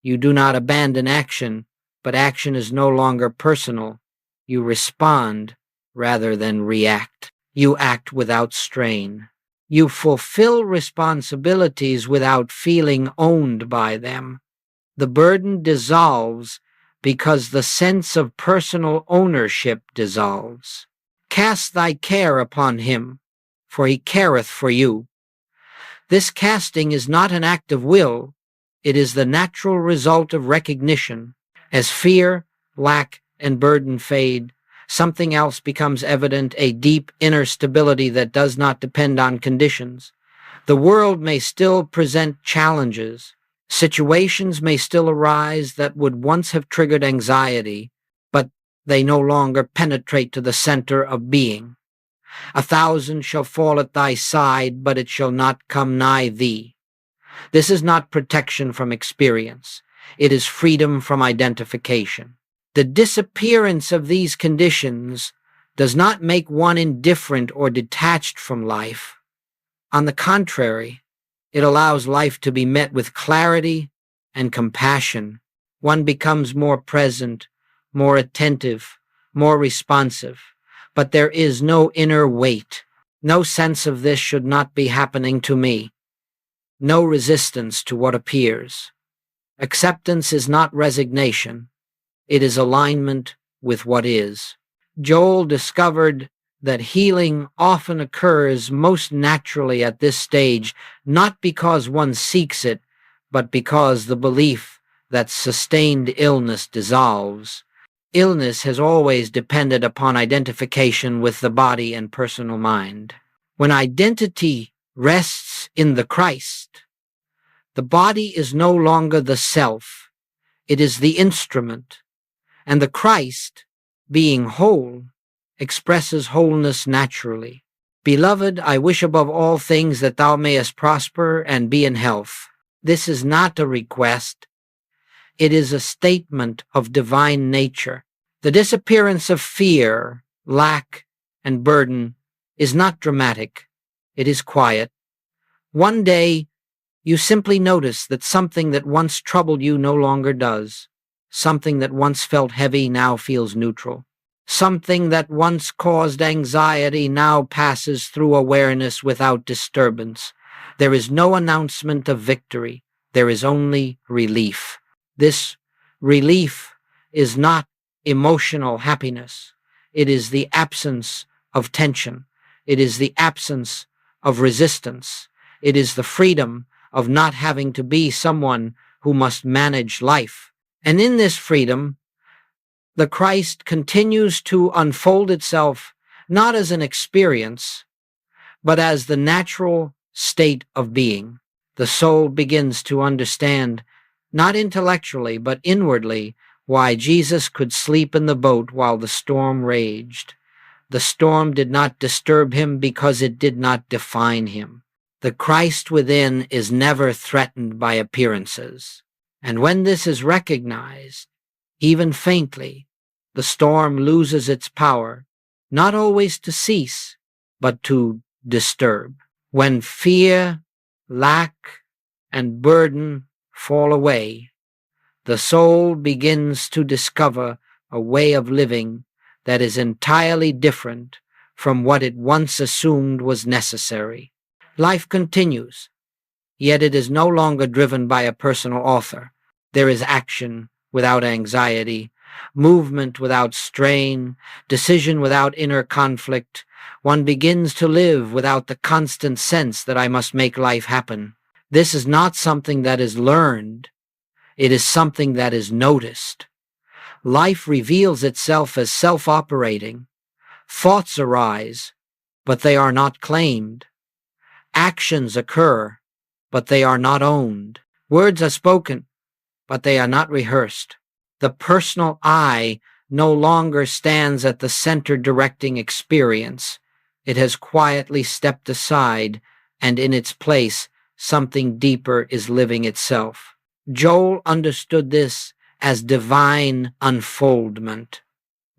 You do not abandon action, but action is no longer personal. You respond rather than react. You act without strain. You fulfill responsibilities without feeling owned by them. The burden dissolves because the sense of personal ownership dissolves. Cast thy care upon him, for he careth for you. This casting is not an act of will. It is the natural result of recognition. As fear, lack, and burden fade, something else becomes evident, a deep inner stability that does not depend on conditions. The world may still present challenges. Situations may still arise that would once have triggered anxiety, but they no longer penetrate to the center of being. 1,000 shall fall at thy side, but it shall not come nigh thee. This is not protection from experience. It is freedom from identification. The disappearance of these conditions does not make one indifferent or detached from life. On the contrary, it allows life to be met with clarity and compassion. One becomes more present, more attentive, more responsive. But there is no inner weight, no sense of this should not be happening to me, no resistance to what appears. Acceptance is not resignation, it is alignment with what is. Joel discovered that healing often occurs most naturally at this stage, not because one seeks it, but because the belief that sustained illness dissolves. Illness has always depended upon identification with the body and personal mind. When identity rests in the Christ, the body is no longer the self, it is the instrument, and the Christ, being whole, expresses wholeness naturally. Beloved, I wish above all things that thou mayest prosper and be in health. This is not a request, it is a statement of divine nature. The disappearance of fear, lack, and burden is not dramatic. It is quiet. One day, you simply notice that something that once troubled you no longer does. Something that once felt heavy now feels neutral. Something that once caused anxiety now passes through awareness without disturbance. There is no announcement of victory. There is only relief. This relief is not emotional happiness. It is the absence of tension. It is the absence of resistance. It is the freedom of not having to be someone who must manage life. And in this freedom, the Christ continues to unfold itself not as an experience, but as the natural state of being. The soul begins to understand, not intellectually, but inwardly, why Jesus could sleep in the boat while the storm raged. The storm did not disturb him because it did not define him. The Christ within is never threatened by appearances. And when this is recognized, even faintly, the storm loses its power, not always to cease, but to disturb. When fear, lack, and burden fall away, the soul begins to discover a way of living that is entirely different from what it once assumed was necessary. Life continues, yet it is no longer driven by a personal author. There is action without anxiety, movement without strain, decision without inner conflict. One begins to live without the constant sense that I must make life happen. This is not something that is learned. It is something that is noticed. Life reveals itself as self-operating. Thoughts arise, but they are not claimed. Actions occur, but they are not owned. Words are spoken, but they are not rehearsed. The personal I no longer stands at the center directing experience. It has quietly stepped aside, and in its place, something deeper is living itself. Joel understood this as divine unfoldment,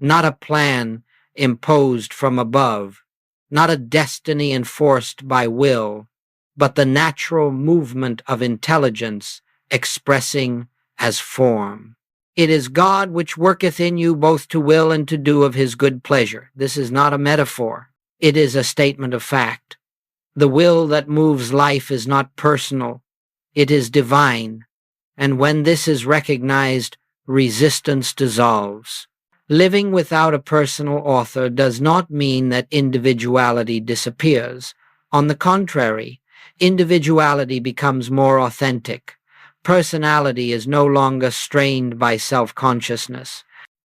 not a plan imposed from above, not a destiny enforced by will, but the natural movement of intelligence expressing as form. It is God which worketh in you both to will and to do of his good pleasure. This is not a metaphor. It is a statement of fact. The will that moves life is not personal. It is divine. And when this is recognized, resistance dissolves. Living without a personal author does not mean that individuality disappears. On the contrary, individuality becomes more authentic. Personality is no longer strained by self-consciousness.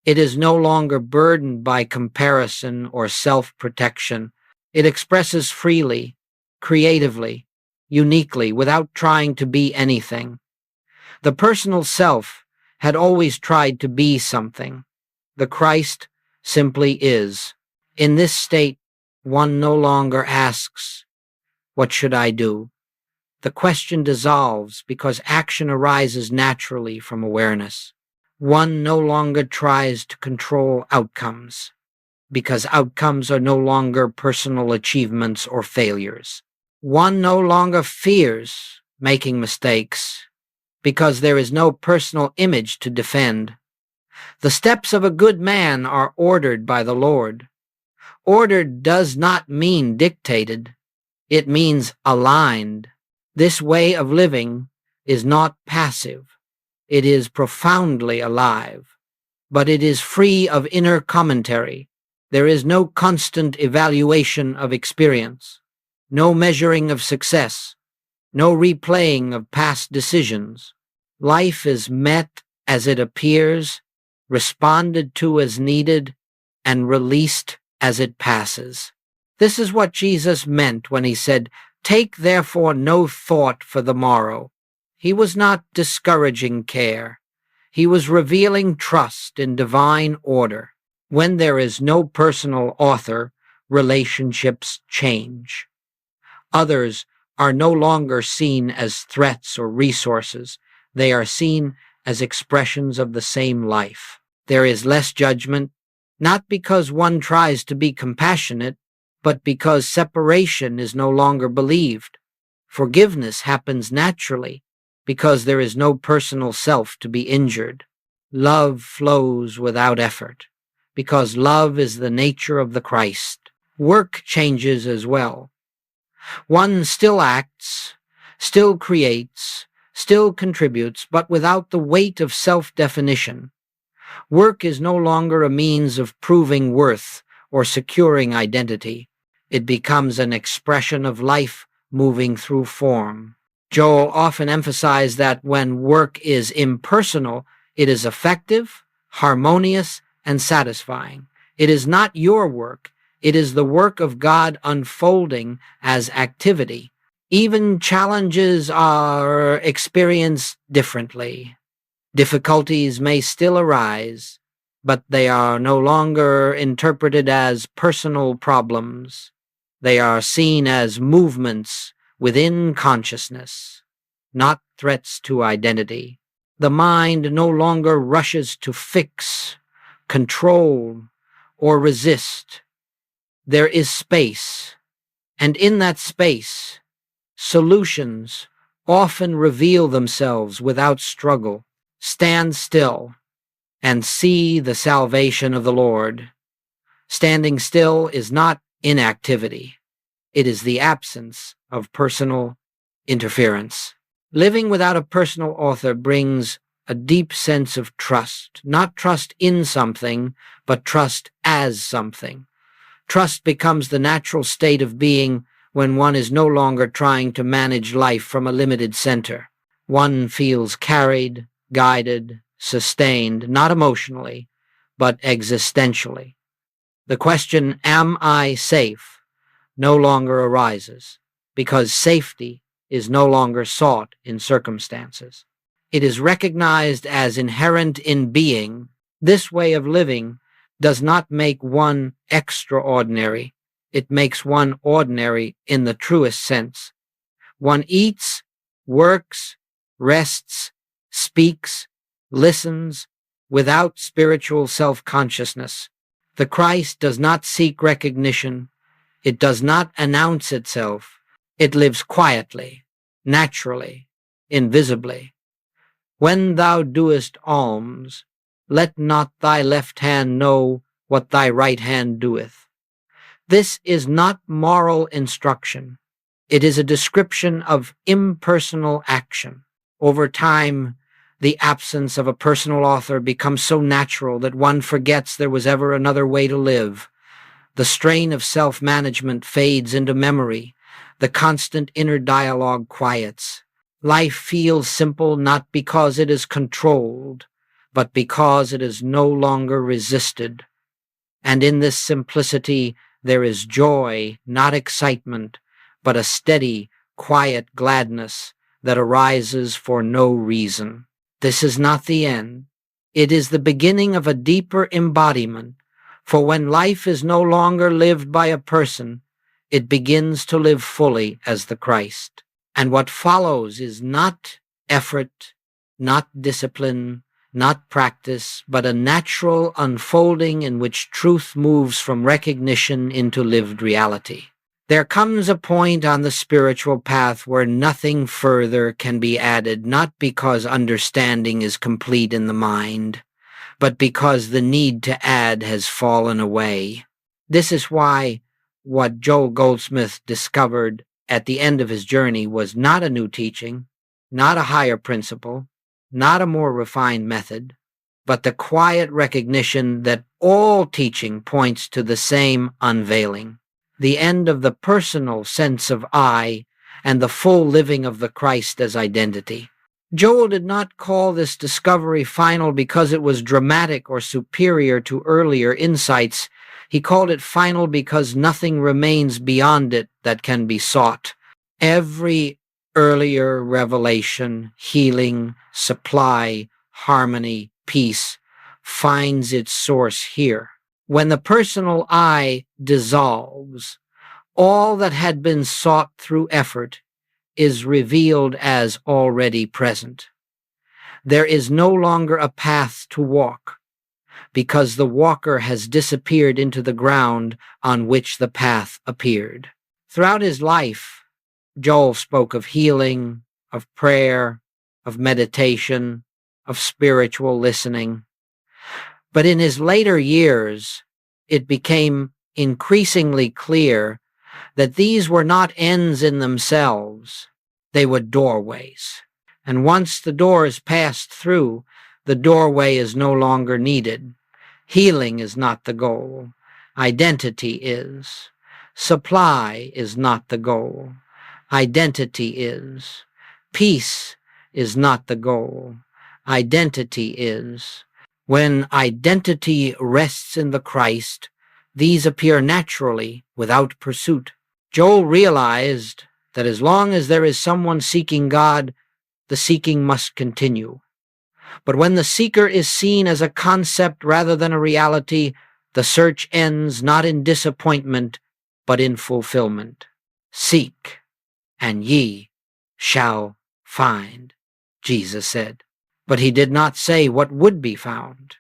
It is no longer burdened by comparison or self-protection. It expresses freely, creatively, uniquely, without trying to be anything. The personal self had always tried to be something. The Christ simply is. In this state, one no longer asks, "What should I do?" The question dissolves because action arises naturally from awareness. One no longer tries to control outcomes, because outcomes are no longer personal achievements or failures. One no longer fears making mistakes, because there is no personal image to defend. The steps of a good man are ordered by the Lord. Ordered does not mean dictated. It means aligned. This way of living is not passive. It is profoundly alive. But it is free of inner commentary. There is no constant evaluation of experience, no measuring of success, no replaying of past decisions. Life is met as it appears, responded to as needed, and released as it passes. This is what Jesus meant when he said, "Take therefore no thought for the morrow." He was not discouraging care. He was revealing trust in divine order. When there is no personal author, relationships change. Others are no longer seen as threats or resources. They are seen as expressions of the same life. There is less judgment, not because one tries to be compassionate, but because separation is no longer believed. Forgiveness happens naturally because there is no personal self to be injured. Love flows without effort because love is the nature of the Christ. Work changes as well. One still acts, still creates, still contributes, but without the weight of self-definition. Work is no longer a means of proving worth or securing identity. It becomes an expression of life moving through form. Joel often emphasized that when work is impersonal, it is effective, harmonious, and satisfying. It is not your work. It is the work of God unfolding as activity. Even challenges are experienced differently. Difficulties may still arise, but they are no longer interpreted as personal problems. They are seen as movements within consciousness, not threats to identity. The mind no longer rushes to fix, control, or resist. There is space, and in that space, solutions often reveal themselves without struggle. Stand still and see the salvation of the Lord. Standing still is not inactivity. It is the absence of personal interference. Living without a personal author brings a deep sense of trust, not trust in something, but trust as something. Trust becomes the natural state of being when one is no longer trying to manage life from a limited center. One feels carried, guided, sustained, not emotionally, but existentially. The question, "Am I safe?" no longer arises, because safety is no longer sought in circumstances. It is recognized as inherent in being. This way of living does not make one extraordinary. It makes one ordinary in the truest sense. One eats, works, rests, speaks, listens, without spiritual self-consciousness. The Christ does not seek recognition. It does not announce itself. It lives quietly, naturally, invisibly. When thou doest alms, let not thy left hand know what thy right hand doeth. This is not moral instruction. It is a description of impersonal action. Over time, the absence of a personal author becomes so natural that one forgets there was ever another way to live. The strain of self-management fades into memory. The constant inner dialogue quiets. Life feels simple not because it is controlled, but because it is no longer resisted. And in this simplicity, there is joy, not excitement, but a steady, quiet gladness that arises for no reason. This is not the end. It is the beginning of a deeper embodiment, for when life is no longer lived by a person, it begins to live fully as the Christ. And what follows is not effort, not discipline, not practice, but a natural unfolding in which truth moves from recognition into lived reality. There comes a point on the spiritual path where nothing further can be added, not because understanding is complete in the mind, but because the need to add has fallen away. This is why what Joel Goldsmith discovered at the end of his journey was not a new teaching, not a higher principle, not a more refined method, but the quiet recognition that all teaching points to the same unveiling, the end of the personal sense of I and the full living of the Christ as identity. Joel did not call this discovery final because it was dramatic or superior to earlier insights. He called it final because nothing remains beyond it that can be sought. Every earlier revelation, healing, supply, harmony, peace, finds its source here. When the personal I dissolves, all that had been sought through effort is revealed as already present. There is no longer a path to walk, because the walker has disappeared into the ground on which the path appeared. Throughout his life, Joel spoke of healing, of prayer, of meditation, of spiritual listening. But in his later years, it became increasingly clear that these were not ends in themselves, they were doorways. And once the door is passed through, the doorway is no longer needed. Healing is not the goal. Identity is. Supply is not the goal. Identity is. Peace is not the goal. Identity is. When identity rests in the Christ, these appear naturally without pursuit. Joel realized that as long as there is someone seeking God, the seeking must continue. But when the seeker is seen as a concept rather than a reality, the search ends not in disappointment, but in fulfillment. Seek, and ye shall find, Jesus said. But he did not say what would be found.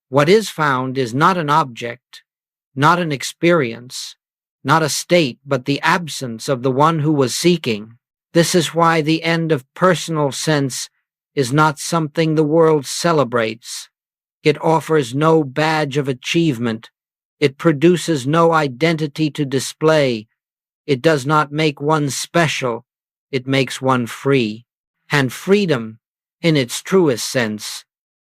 What is found is not an object, not an experience, not a state, but the absence of the one who was seeking. This is why the end of personal sense is not something the world celebrates. It offers no badge of achievement. It produces no identity to display. It does not make one special. It makes one free. And freedom, in its truest sense,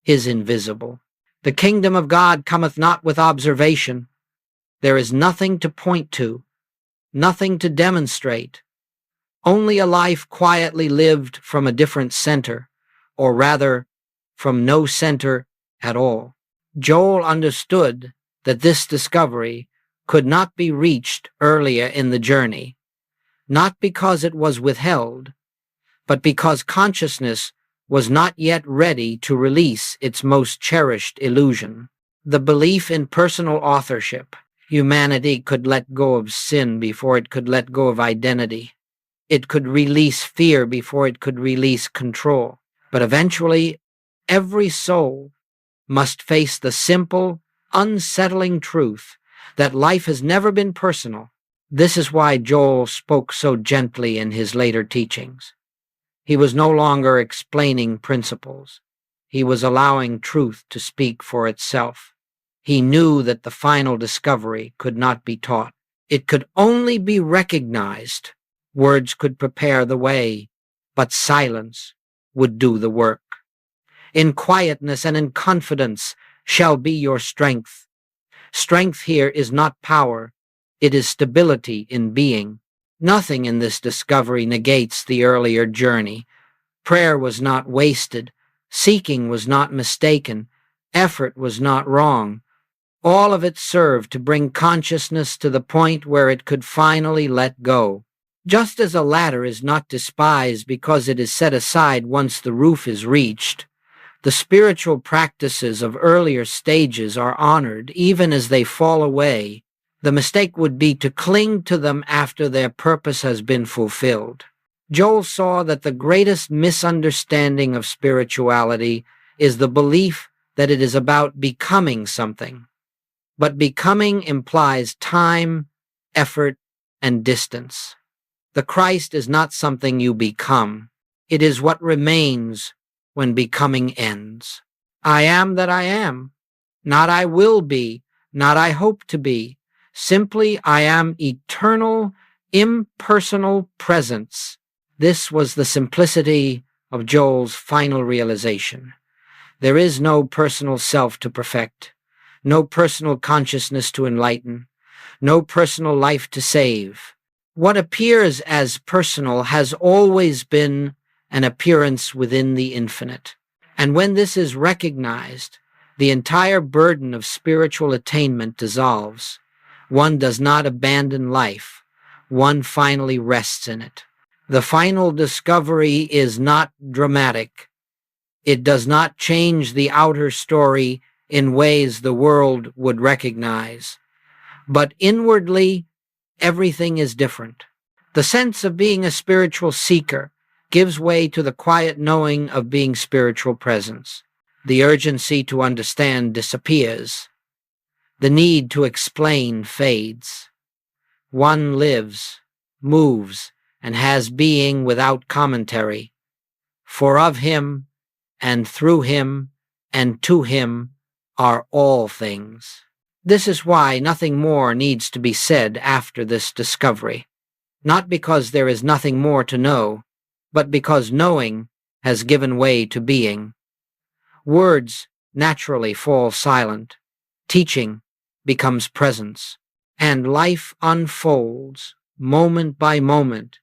is invisible. The kingdom of God cometh not with observation. There is nothing to point to, nothing to demonstrate, only a life quietly lived from a different center, or rather, from no center at all. Joel understood that this discovery could not be reached earlier in the journey, not because it was withheld, but because consciousness was not yet ready to release its most cherished illusion, the belief in personal authorship. Humanity could let go of sin before it could let go of identity. It could release fear before it could release control. But eventually, every soul must face the simple, unsettling truth that life has never been personal. This is why Joel spoke so gently in his later teachings. He was no longer explaining principles. He was allowing truth to speak for itself. He knew that the final discovery could not be taught. It could only be recognized. Words could prepare the way, but silence would do the work. In quietness and in confidence shall be your strength. Strength here is not power. It is stability in being. Nothing in this discovery negates the earlier journey. Prayer was not wasted. Seeking was not mistaken. Effort was not wrong. All of it served to bring consciousness to the point where it could finally let go. Just as a ladder is not despised because it is set aside once the roof is reached, The spiritual practices of earlier stages are honored even as they fall away. The mistake would be to cling to them after their purpose has been fulfilled. Joel saw that the greatest misunderstanding of spirituality is the belief that it is about becoming something. But becoming implies time, effort, and distance. The Christ is not something you become. It is what remains when becoming ends. I am that I am, not I will be, not I hope to be. Simply I am eternal, impersonal presence. This was the simplicity of Joel's final realization. There is no personal self to perfect, no personal consciousness to enlighten, no personal life to save. What appears as personal has always been an appearance within the infinite. And when this is recognized, the entire burden of spiritual attainment dissolves. One does not abandon life. One finally rests in it. The final discovery is not dramatic. It does not change the outer story in ways the world would recognize. But inwardly, everything is different. The sense of being a spiritual seeker gives way to the quiet knowing of being spiritual presence. The urgency to understand disappears. The need to explain fades. One lives, moves, and has being without commentary. For of him, and through him, and to him are all things. This is why nothing more needs to be said after this discovery. Not because there is nothing more to know, but because knowing has given way to being. Words naturally fall silent. Teaching becomes presence. And life unfolds, moment by moment,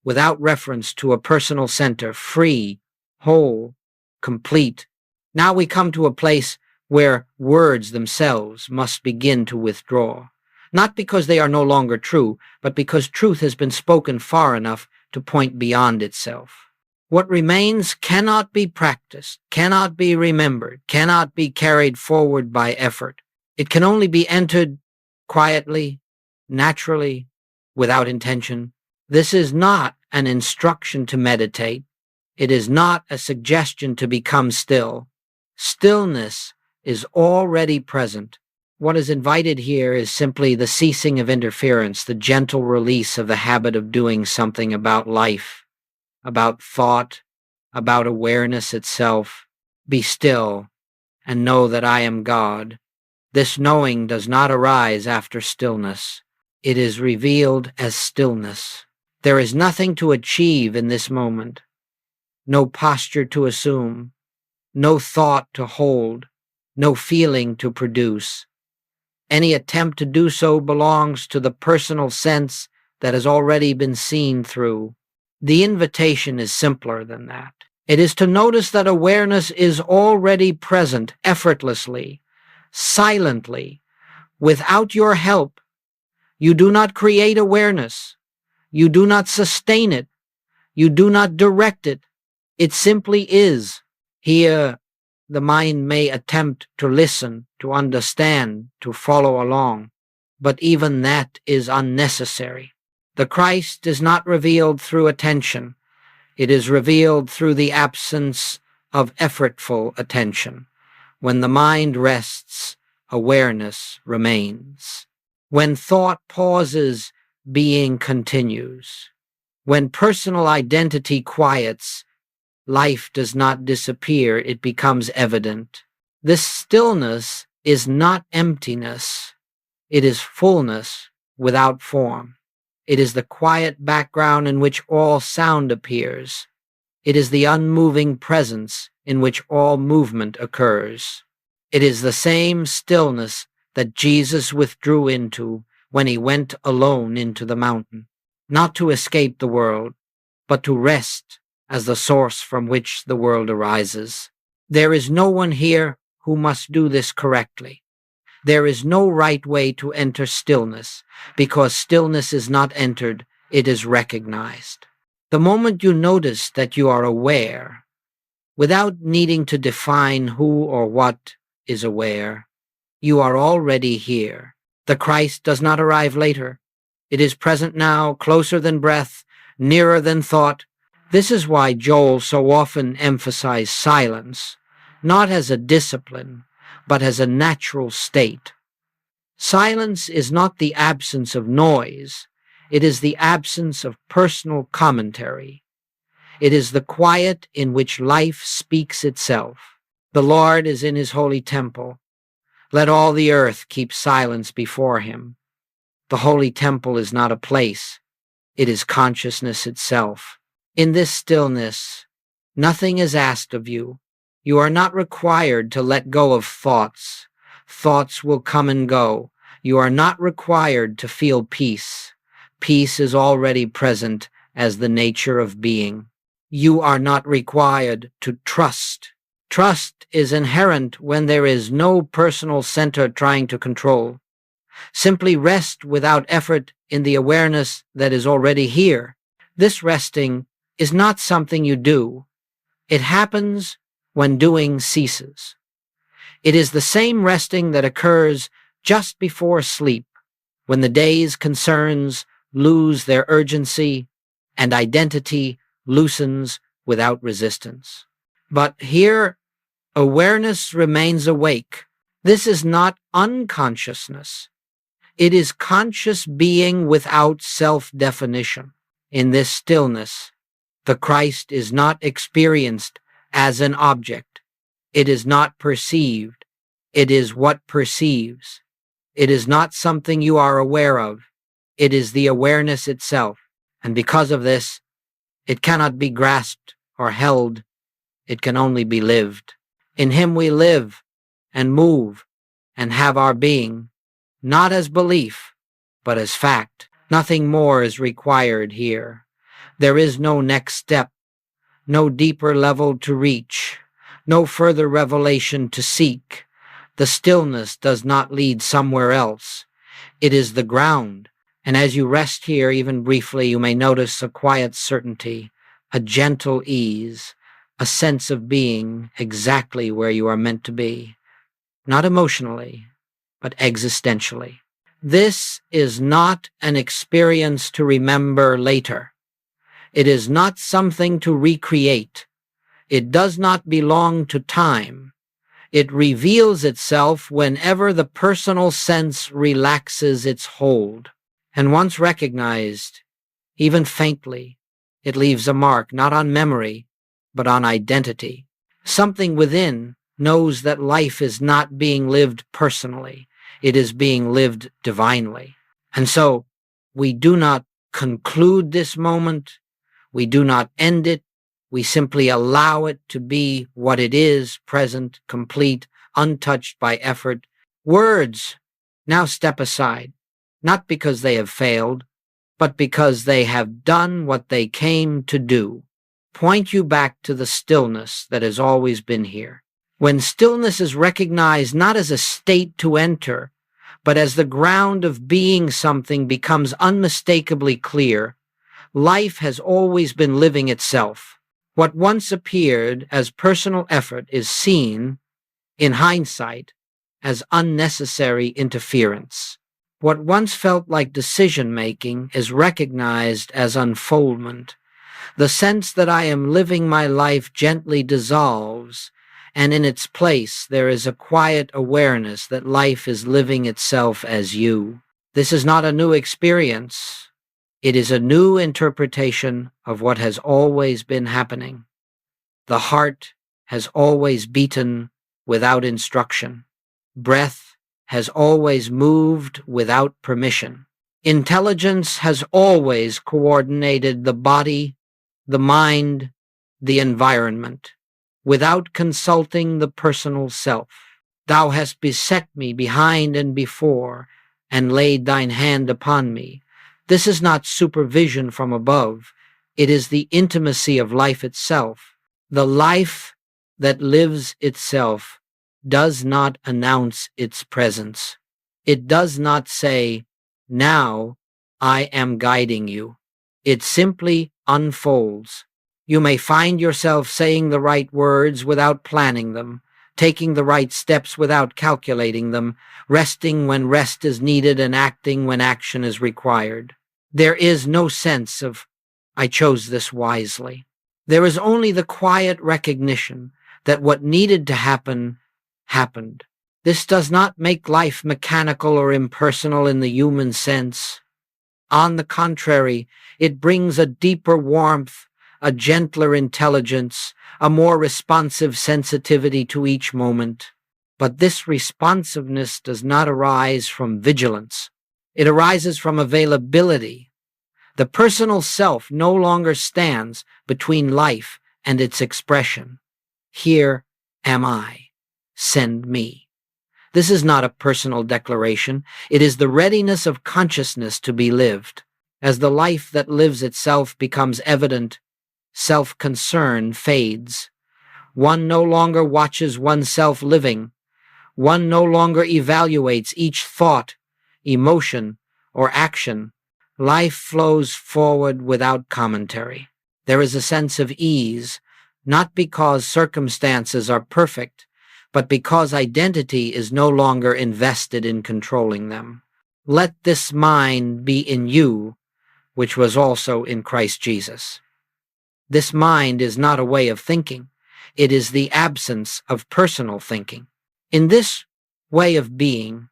without reference to a personal center, free, whole, complete. Now we come to a place where words themselves must begin to withdraw. Not because they are no longer true, but because truth has been spoken far enough to point beyond itself. What remains cannot be practiced, cannot be remembered, cannot be carried forward by effort. It can only be entered quietly, naturally, without intention. This is not an instruction to meditate. It is not a suggestion to become still. Stillness is already present. What is invited here is simply the ceasing of interference, the gentle release of the habit of doing something about life, about thought, about awareness itself. Be still and know that I am God. This knowing does not arise after stillness. It is revealed as stillness. There is nothing to achieve in this moment, no posture to assume, no thought to hold, no feeling to produce. Any attempt to do so belongs to the personal sense that has already been seen through. The invitation is simpler than that. It is to notice that awareness is already present effortlessly, silently, without your help. You do not create awareness. You do not sustain it. You do not direct it. It simply is. Here, the mind may attempt to listen, to understand, to follow along, but even that is unnecessary. The Christ is not revealed through attention. It is revealed through the absence of effortful attention. When the mind rests, awareness remains. When thought pauses, being continues. When personal identity quiets, life does not disappear, it becomes evident. This stillness is not emptiness. It is fullness without form. It is the quiet background in which all sound appears. It is the unmoving presence in which all movement occurs. It is the same stillness that Jesus withdrew into when he went alone into the mountain, not to escape the world, but to rest as the source from which the world arises. There is no one here who must do this correctly. There is no right way to enter stillness, because stillness is not entered, it is recognized. The moment you notice that you are aware, Without needing to define who or what is aware, you are already here. The Christ does not arrive later. It is present now, closer than breath, nearer than thought. This is why Joel so often emphasized silence, not as a discipline, but as a natural state. Silence is not the absence of noise. It is the absence of personal commentary. It is the quiet in which life speaks itself. The Lord is in his holy temple. Let all the earth keep silence before him. The holy temple is not a place. It is consciousness itself. In this stillness, nothing is asked of you. You are not required to let go of thoughts. Thoughts will come and go. You are not required to feel peace. Peace is already present as the nature of being. You are not required to trust. Trust is inherent when there is no personal center trying to control. Simply rest without effort in the awareness that is already here. This resting is not something you do. It happens when doing ceases. It is the same resting that occurs just before sleep, when the day's concerns lose their urgency and identity loosens without resistance. But here, awareness remains awake. This is not unconsciousness. It is conscious being without self-definition. In this stillness, the Christ is not experienced as an object. It is not perceived. It is what perceives. It is not something you are aware of. It is the awareness itself. And because of this, it cannot be grasped or held. It can only be lived. In him we live and move and have our being, not as belief, but as fact. Nothing more is required here. There is no next step, no deeper level to reach, no further revelation to seek. The stillness does not lead somewhere else. It is the ground, and as you rest here, even briefly, you may notice a quiet certainty, a gentle ease, a sense of being exactly where you are meant to be, not emotionally, but existentially. This is not an experience to remember later. It is not something to recreate. It does not belong to time. It reveals itself whenever the personal sense relaxes its hold. And once recognized, even faintly, it leaves a mark not on memory, but on identity. Something within knows that life is not being lived personally. It is being lived divinely. And so we do not conclude this moment. We do not end it. We simply allow it to be what it is, present, complete, untouched by effort. Words now step aside, not because they have failed, but because they have done what they came to do. Point you back to the stillness that has always been here. When stillness is recognized not as a state to enter, but as the ground of being something becomes unmistakably clear, life has always been living itself. What once appeared as personal effort is seen, in hindsight, as unnecessary interference. What once felt like decision-making is recognized as unfoldment. The sense that I am living my life gently dissolves, and in its place there is a quiet awareness that life is living itself as you. This is not a new experience. It is a new interpretation of what has always been happening. The heart has always beaten without instruction. Breath has always moved without permission. Intelligence has always coordinated the body, the mind, the environment, without consulting the personal self. Thou hast beset me behind and before, and laid thine hand upon me. This is not supervision from above. It is the intimacy of life itself. The life that lives itself does not announce its presence. It does not say, "Now I am guiding you." It simply unfolds, You may find yourself saying the right words without planning them, taking the right steps without calculating them, resting when rest is needed and acting when action is required. There is no sense of, I chose this wisely. There is only the quiet recognition that what needed to happen, happened. This does not make life mechanical or impersonal in the human sense. On the contrary, it brings a deeper warmth, a gentler intelligence, a more responsive sensitivity to each moment. But this responsiveness does not arise from vigilance. It arises from availability. The personal self no longer stands between life and its expression. Here am I. Send me. This is not a personal declaration. It is the readiness of consciousness to be lived. As the life that lives itself becomes evident, self-concern fades. One no longer watches oneself living. One no longer evaluates each thought, emotion, or action. Life flows forward without commentary. There is a sense of ease, not because circumstances are perfect, but because identity is no longer invested in controlling them. Let this mind be in you, which was also in Christ Jesus. This mind is not a way of thinking. It is the absence of personal thinking. In this way of being,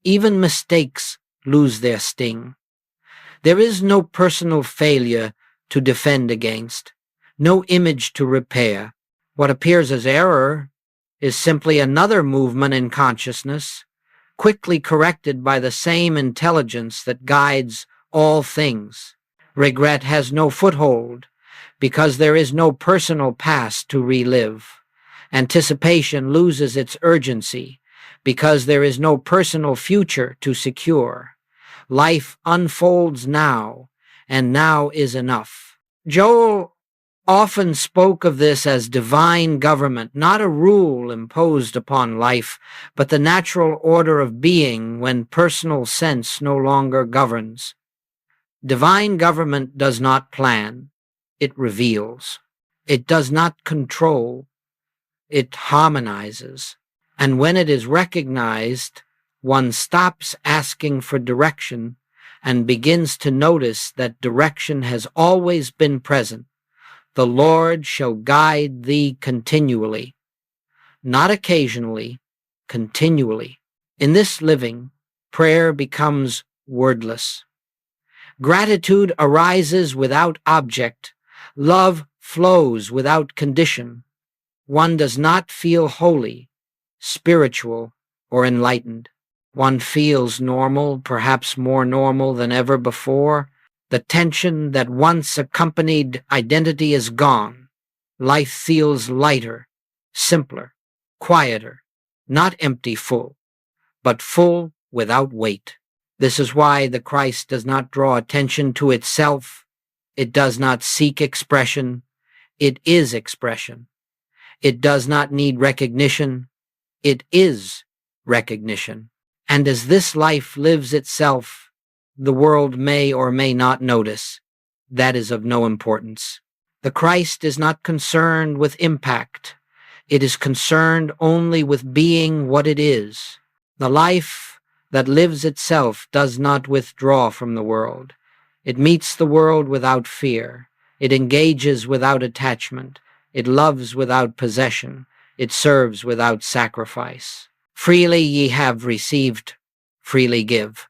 even mistakes lose their sting. There is no personal failure to defend against, no image to repair. What appears as error is simply another movement in consciousness, quickly corrected by the same intelligence that guides all things. Regret has no foothold, because there is no personal past to relive. Anticipation loses its urgency, because there is no personal future to secure. Life unfolds now, and now is enough. Joel often spoke of this as divine government, not a rule imposed upon life, but the natural order of being when personal sense no longer governs. Divine government does not plan, it reveals. It does not control, it harmonizes. And when it is recognized, one stops asking for direction and begins to notice that direction has always been present. The Lord shall guide thee continually, not occasionally, continually. In this living, prayer becomes wordless. Gratitude arises without object. Love flows without condition. One does not feel holy, spiritual, or enlightened. One feels normal, perhaps more normal than ever before. The tension that once accompanied identity is gone. Life feels lighter, simpler, quieter, not empty full, but full without weight. This is why the Christ does not draw attention to itself. It does not seek expression. It is expression. It does not need recognition. It is recognition. And as this life lives itself, the world may or may not notice. That is of no importance. The Christ is not concerned with impact. It is concerned only with being what it is. The life that lives itself does not withdraw from the world. It meets the world without fear. It engages without attachment. It loves without possession. It serves without sacrifice. Freely ye have received, freely give.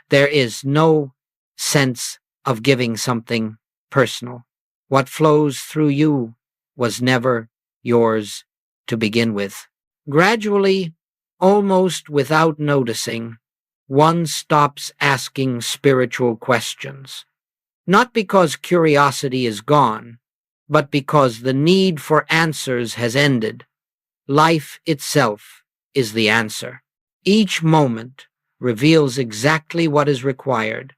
There is no sense of giving something personal. What flows through you was never yours to begin with. Gradually, almost without noticing, one stops asking spiritual questions. Not because curiosity is gone, but because the need for answers has ended. Life itself is the answer. Each moment reveals exactly what is required,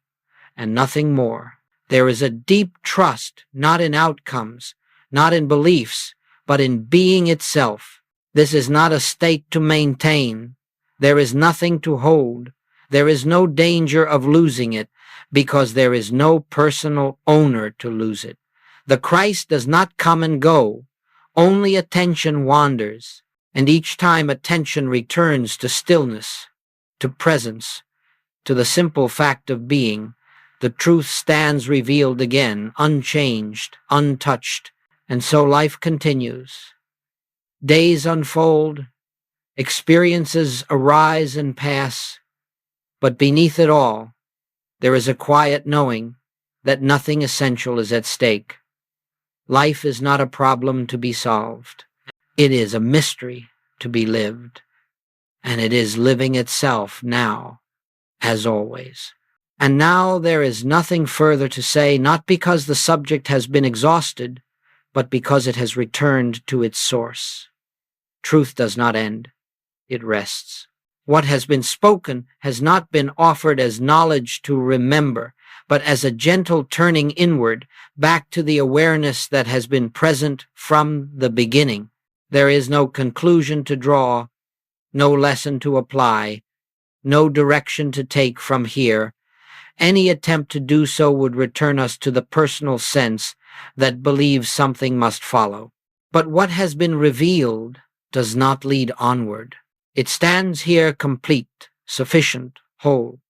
and nothing more. There is a deep trust, not in outcomes, not in beliefs, but in being itself. This is not a state to maintain. There is nothing to hold. There is no danger of losing it, because there is no personal owner to lose it. The Christ does not come and go, only attention wanders, and each time attention returns to stillness, to presence, to the simple fact of being, the truth stands revealed again, unchanged, untouched, and so life continues. Days unfold, experiences arise and pass, but beneath it all, there is a quiet knowing that nothing essential is at stake. Life is not a problem to be solved. It is a mystery to be lived, and it is living itself now, as always. And now there is nothing further to say, not because the subject has been exhausted, but because it has returned to its source. Truth does not end. It rests. What has been spoken has not been offered as knowledge to remember, but as a gentle turning inward, back to the awareness that has been present from the beginning. There is no conclusion to draw, no lesson to apply, no direction to take from here. Any attempt to do so would return us to the personal sense that believes something must follow. But what has been revealed does not lead onward. It stands here complete, sufficient, whole.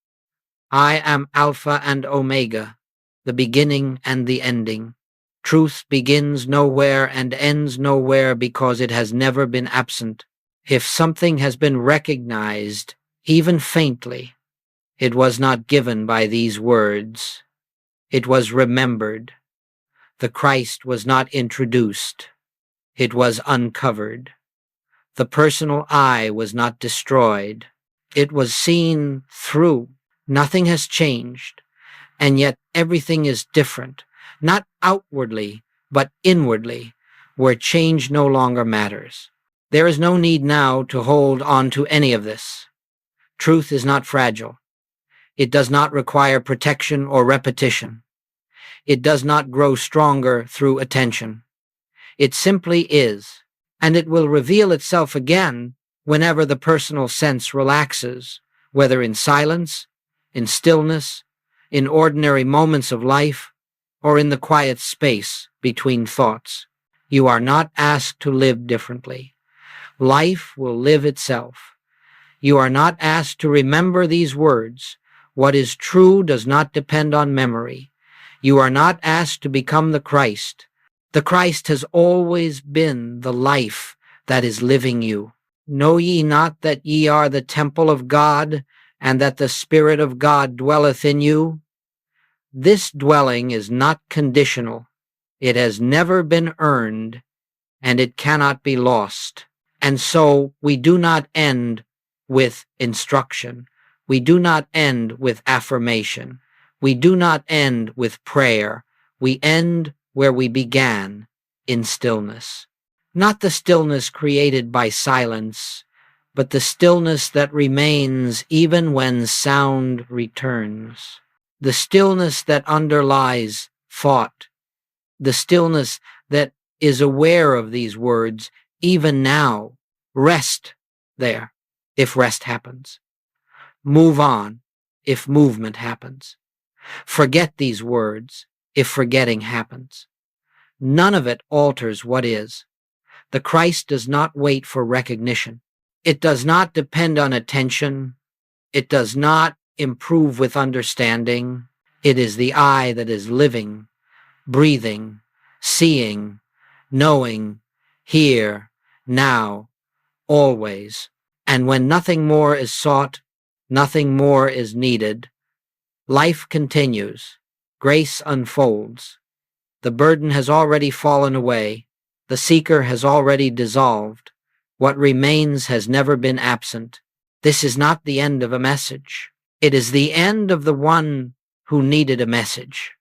I am Alpha and Omega, the beginning and the ending. Truth begins nowhere and ends nowhere because it has never been absent. If something has been recognized, even faintly, it was not given by these words. It was remembered. The Christ was not introduced. It was uncovered. The personal I was not destroyed. It was seen through. Nothing has changed, and yet everything is different, not outwardly, but inwardly, where change no longer matters. There is no need now to hold on to any of this. Truth is not fragile. It does not require protection or repetition. It does not grow stronger through attention. It simply is, and it will reveal itself again whenever the personal sense relaxes, whether in silence, in stillness, in ordinary moments of life, or in the quiet space between thoughts. You are not asked to live differently. Life will live itself. You are not asked to remember these words. What is true does not depend on memory. You are not asked to become the Christ. The Christ has always been the life that is living you. Know ye not that ye are the temple of God, and that the Spirit of God dwelleth in you? This dwelling is not conditional. It has never been earned, and it cannot be lost. And so we do not end with instruction. We do not end with affirmation. We do not end with prayer. We end where we began, in stillness. Not the stillness created by silence, but the stillness that remains even when sound returns. The stillness that underlies thought. The stillness that is aware of these words, even now. Rest there, if rest happens. Move on, if movement happens. Forget these words, if forgetting happens. None of it alters what is. The Christ does not wait for recognition. It does not depend on attention. It does not improve with understanding. It is the I that is living, breathing, seeing, knowing, here, now, always. And when nothing more is sought, nothing more is needed, life continues, grace unfolds. The burden has already fallen away. The seeker has already dissolved. What remains has never been absent. This is not the end of a message. It is the end of the one who needed a message.